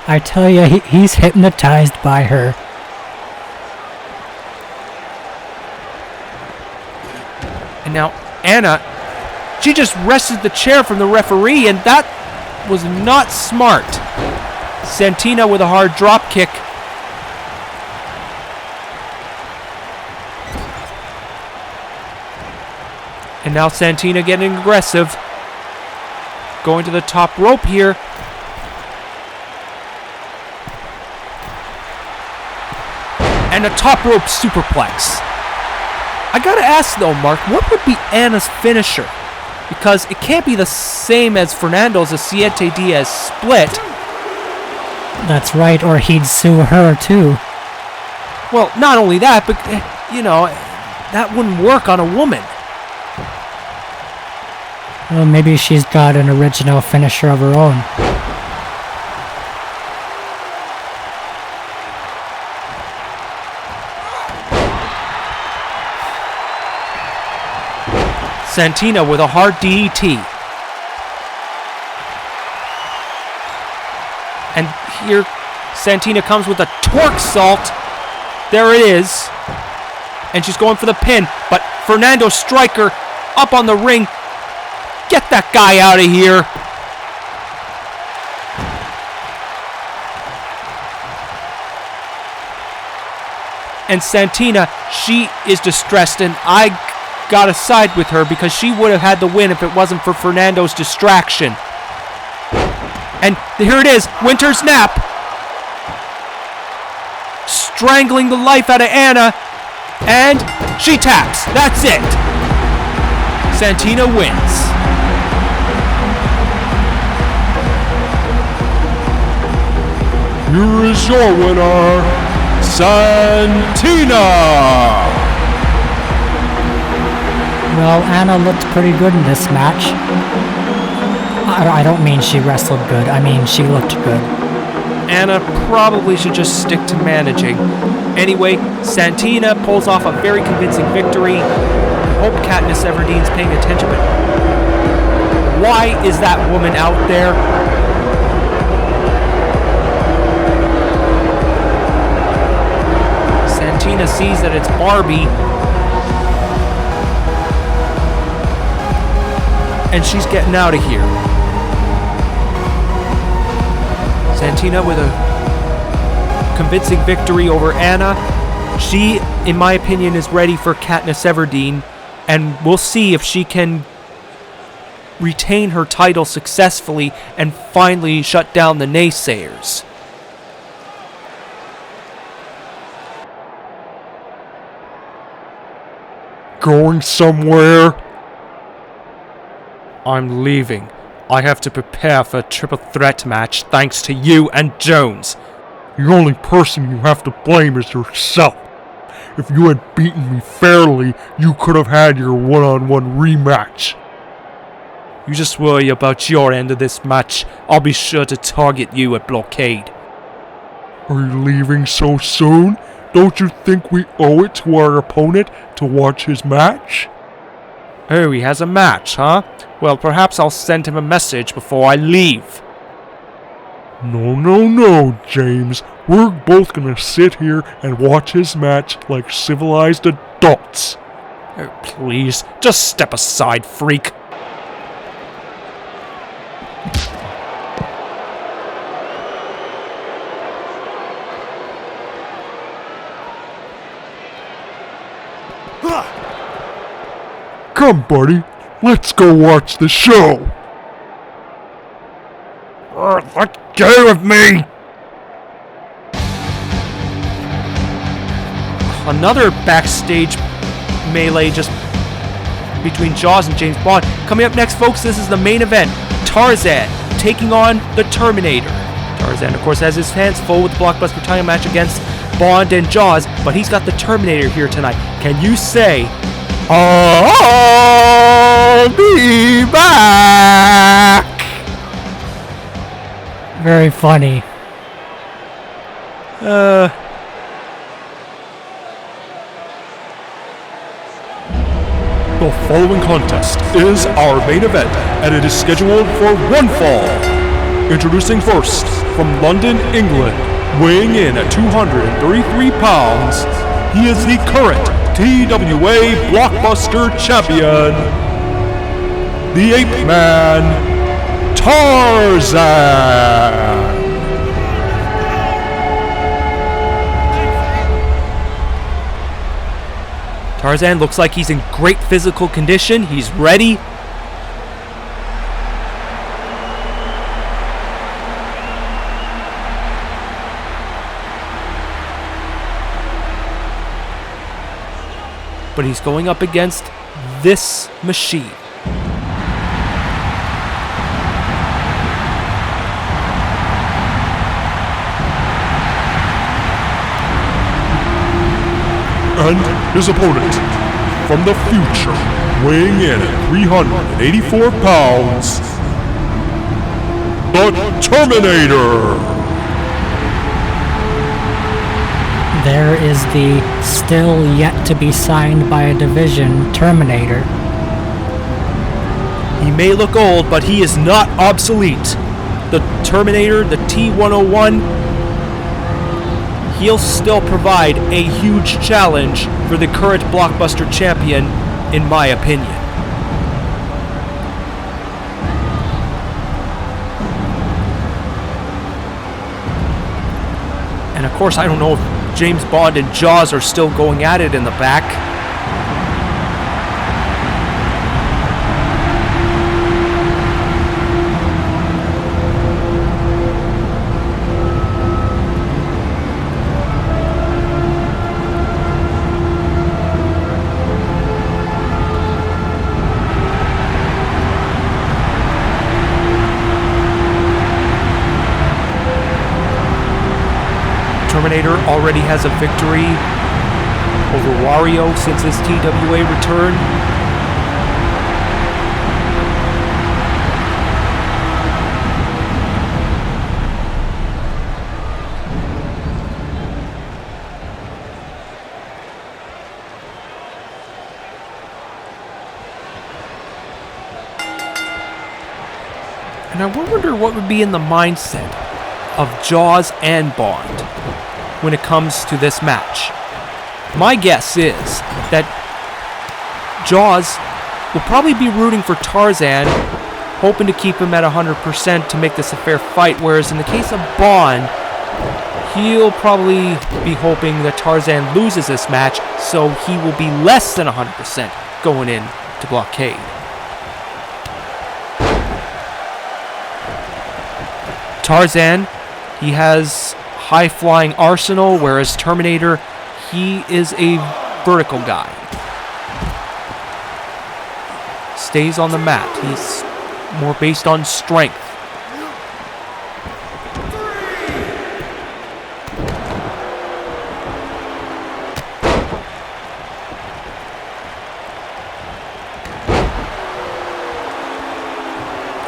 I tell you, he's hypnotized by her. And now Anna, she just wrested the chair from the referee, and that was not smart. Santina with a hard drop kick. And now Santina getting aggressive. Going to the top rope here. And a top rope superplex. I gotta ask though, Mark, what would be Anna's finisher? Because it can't be the same as Fernando's a Siete Diaz split. That's right, or he'd sue her too. Well, not only that, but, you know, that wouldn't work on a woman. Well, maybe she's got an original finisher of her own. Santina with a hard DET. And here Santina comes with a torque salt. There it is. And she's going for the pin. But Fernando Striker up on the ring. Get that guy out of here. And Santina, she is distressed, and I gotta side with her because she would have had the win if it wasn't for Fernando's distraction. And here it is, Winter's Nap. Strangling the life out of Anna. And she taps. That's it. Santina wins. Here is your winner, Santina! Well, Anna looked pretty good in this match. I don't mean she wrestled good, I mean she looked good. Anna probably should just stick to managing. Anyway, Santina pulls off a very convincing victory. I hope Katniss Everdeen's paying attention, but why is that woman out there? Santina sees that it's Barbie, and she's getting out of here. Santina with a convincing victory over Anna. She, in my opinion, is ready for Katniss Everdeen, and we'll see if she can retain her title successfully and finally shut down the naysayers. Going somewhere? I'm leaving. I have to prepare for a triple threat match thanks to you and Jones. The only person you have to blame is yourself. If you had beaten me fairly, you could have had your one-on-one rematch. You just worry about your end of this match. I'll be sure to target you at Blockade. Are you leaving so soon? Don't you think we owe it to our opponent to watch his match? Oh, he has a match, huh? Well, perhaps I'll send him a message before I leave. No, James. We're both gonna sit here and watch his match like civilized adults. Oh, please, just step aside, freak. Come, buddy. Let's go watch the show. Let go of me! Another backstage melee just between Jaws and James Bond. Coming up next, folks, this is the main event. Tarzan taking on the Terminator. Tarzan, of course, has his hands full with the blockbuster title match against Bond and Jaws, but he's got the Terminator here tonight. Can you say, "I'll be back"? Very funny. The following contest is our main event, and it is scheduled for one fall. Introducing first, from London, England, weighing in at 233 pounds, he is the current TWA Blockbuster Champion, the Ape Man, Tarzan. Tarzan looks like he's in great physical condition. He's ready. But he's going up against this machine. And his opponent, from the future, weighing in at 384 pounds, the Terminator! There is the still yet to be signed by a division Terminator. He may look old, but he is not obsolete. The Terminator, the T-101, he'll still provide a huge challenge for the current blockbuster champion, in my opinion. And of course, I don't know if James Bond and Jaws are still going at it in the back. Terminator already has a victory over Wario since his TWA return. And I wonder what would be in the mindset of Jaws and Bond when it comes to this match. My guess is that Jaws will probably be rooting for Tarzan, hoping to keep him at 100% to make this a fair fight, whereas in the case of Bond, he'll probably be hoping that Tarzan loses this match, so he will be less than 100% going in to Blockade. Tarzan, he has high-flying arsenal, whereas Terminator, he is a vertical guy. Stays on the mat. He's more based on strength.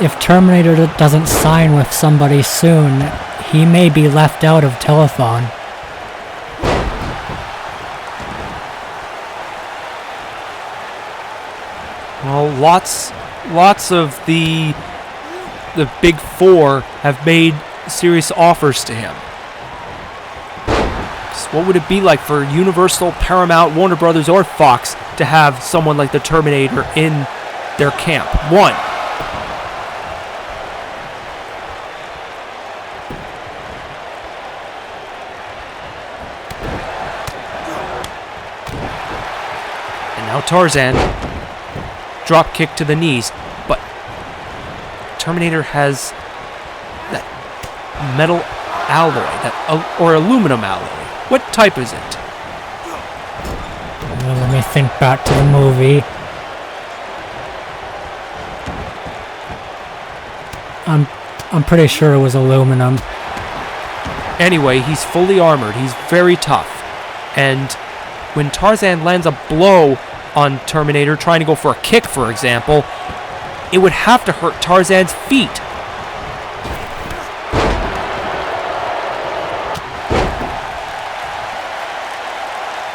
If Terminator doesn't sign with somebody soon, he may be left out of Telethon. Well, lots of the big four have made serious offers to him. So what would it be like for Universal, Paramount, Warner Brothers, or Fox to have someone like the Terminator in their camp? One. Now Tarzan, drop kick to the knees, but Terminator has that metal alloy, or aluminum alloy. What type is it? Well, let me think back to the movie. I'm pretty sure it was aluminum. Anyway, he's fully armored. He's very tough, and when Tarzan lands a blow on Terminator, trying to go for a kick, for example, it would have to hurt Tarzan's feet.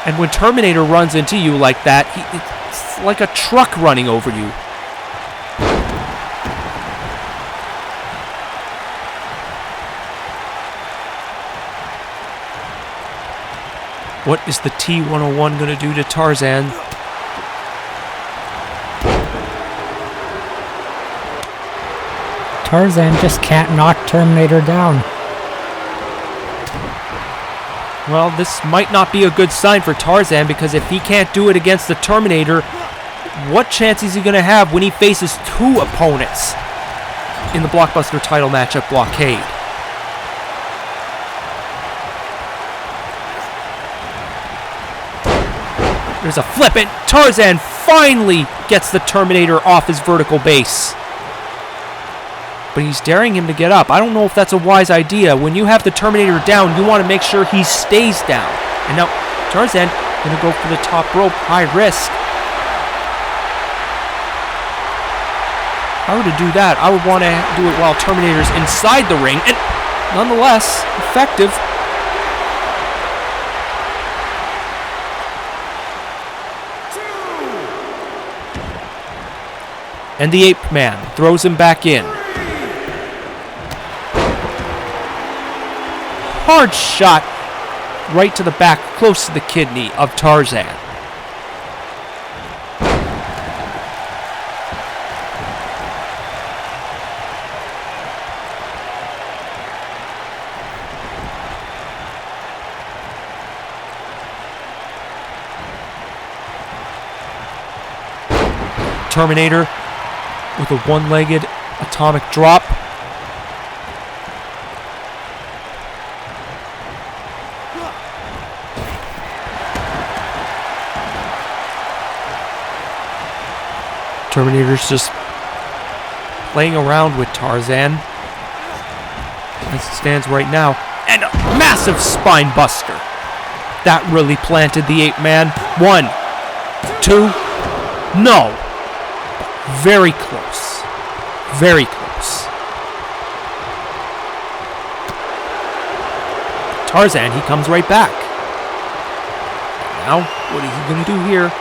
And when Terminator runs into you like that, it's like a truck running over you. What is the T-101 going to do to Tarzan? Tarzan just can't knock Terminator down. Well, this might not be a good sign for Tarzan, because if he can't do it against the Terminator, what chance is he going to have when he faces two opponents in the blockbuster title match at Blockade? There's a flip, and Tarzan finally gets the Terminator off his vertical base. But he's daring him to get up. I don't know if that's a wise idea. When you have the Terminator down, you want to make sure he stays down. And now Tarzan going to go for the top rope, high risk. I were to do that, I would want to do it while Terminator's inside the ring, and nonetheless, effective. And the Ape Man throws him back in. Hard shot right to the back, close to the kidney of Tarzan. Terminator with a one-legged atomic drop. Terminator's just playing around with Tarzan as it stands right now. And a massive spine buster. That really planted the Ape Man. 1, 2, no. Very close. Very close. Tarzan, he comes right back. Now, what is he going to do here?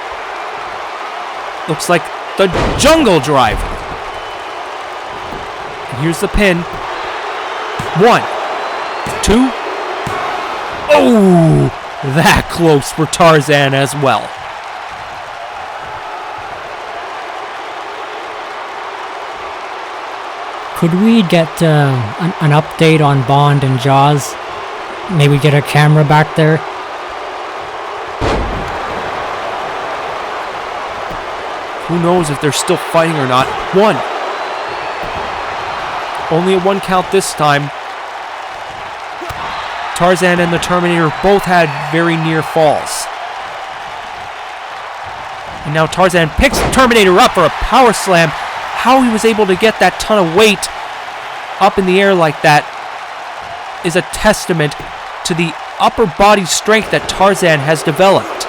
Looks like the jungle driver. And here's the pin. 1, 2. Oh, that close for Tarzan as well. Could we get an update on Bond and Jaws? Maybe get a camera back there? Who knows if they're still fighting or not. 1. Only a 1 count this time. Tarzan and the Terminator both had very near falls. And now Tarzan picks Terminator up for a power slam. How he was able to get that ton of weight up in the air like that is a testament to the upper body strength that Tarzan has developed.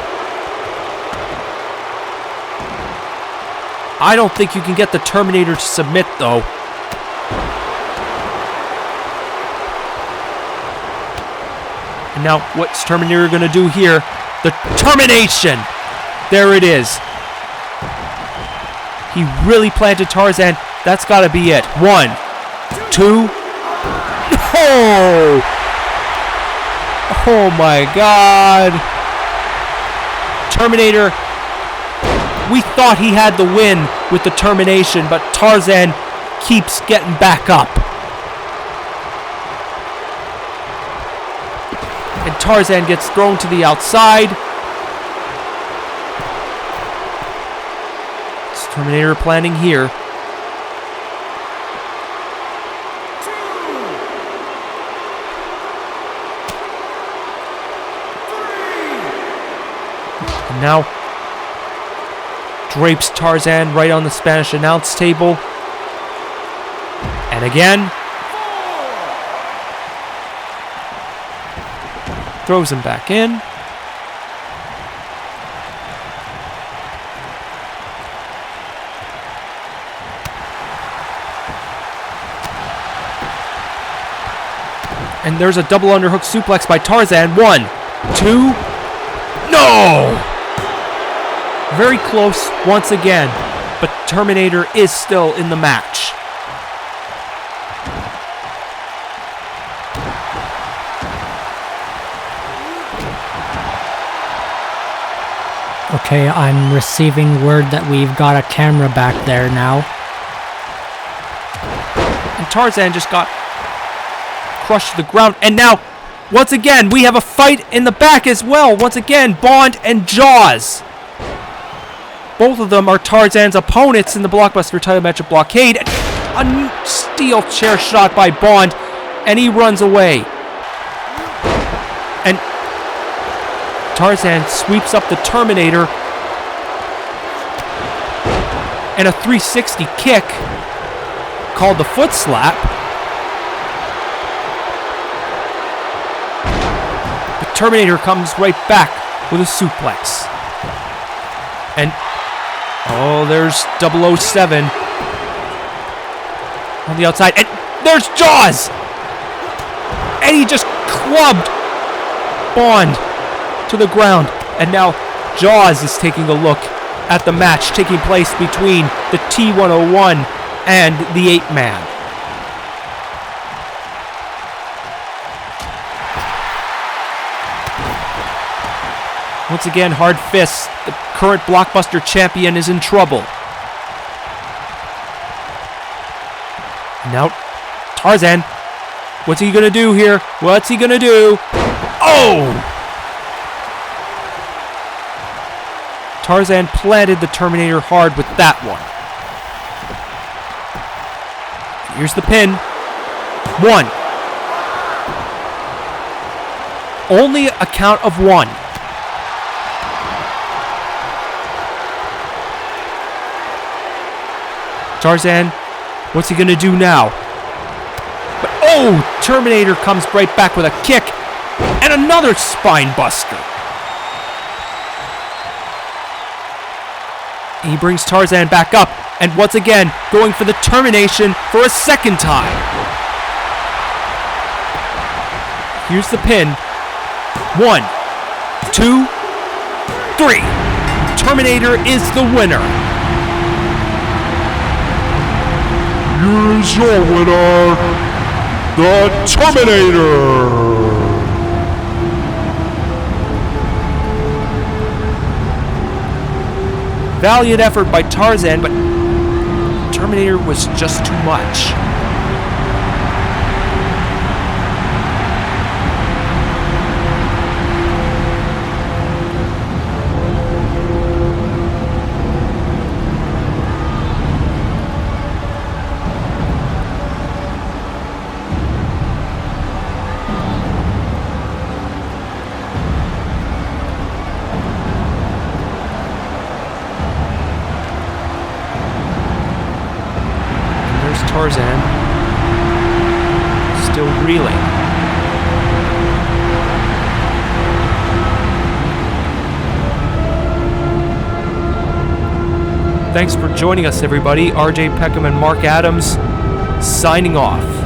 I don't think you can get the Terminator to submit, though. And now, what's Terminator going to do here? The termination! There it is. He really planted Tarzan. That's got to be it. 1, 2. Oh! Oh my God. Terminator. We thought he had the win with the termination, but Tarzan keeps getting back up. And Tarzan gets thrown to the outside. Terminator planning here. 2, 3. And now drapes Tarzan right on the Spanish announce table. And again. Throws him back in. And there's a double underhook suplex by Tarzan. 1, 2. No! Very close once again, but Terminator is still in the match. Okay, I'm receiving word that we've got a camera back there now. And Tarzan just got crushed to the ground. And now, once again, we have a fight in the back as well. Once again, Bond and Jaws. Both of them are Tarzan's opponents in the Blockbuster title match of Blockade. A steel chair shot by Bond, and he runs away. And Tarzan sweeps up the Terminator. And a 360 kick called the foot slap. The Terminator comes right back with a suplex. And oh, there's 007. on the outside, and there's Jaws! And he just clubbed Bond to the ground. And now Jaws is taking a look at the match taking place between the T101 and the 8-Man. Once again, hard fists. The current blockbuster champion is in trouble. Now, Tarzan. What's he gonna do here? What's he gonna do? Oh! Tarzan planted the Terminator hard with that one. Here's the pin. 1. Only a count of 1. Tarzan, what's he gonna do now? But oh, Terminator comes right back with a kick and another spine buster. He brings Tarzan back up and once again going for the termination for a second time. Here's the pin. 1, 2, 3. Terminator is the winner. Here is your winner, the Terminator! Valiant effort by Tarzan, but Terminator was just too much. Tarzan still reeling. Thanks for joining us, everybody. RJ Peckham and Mark Adams signing off.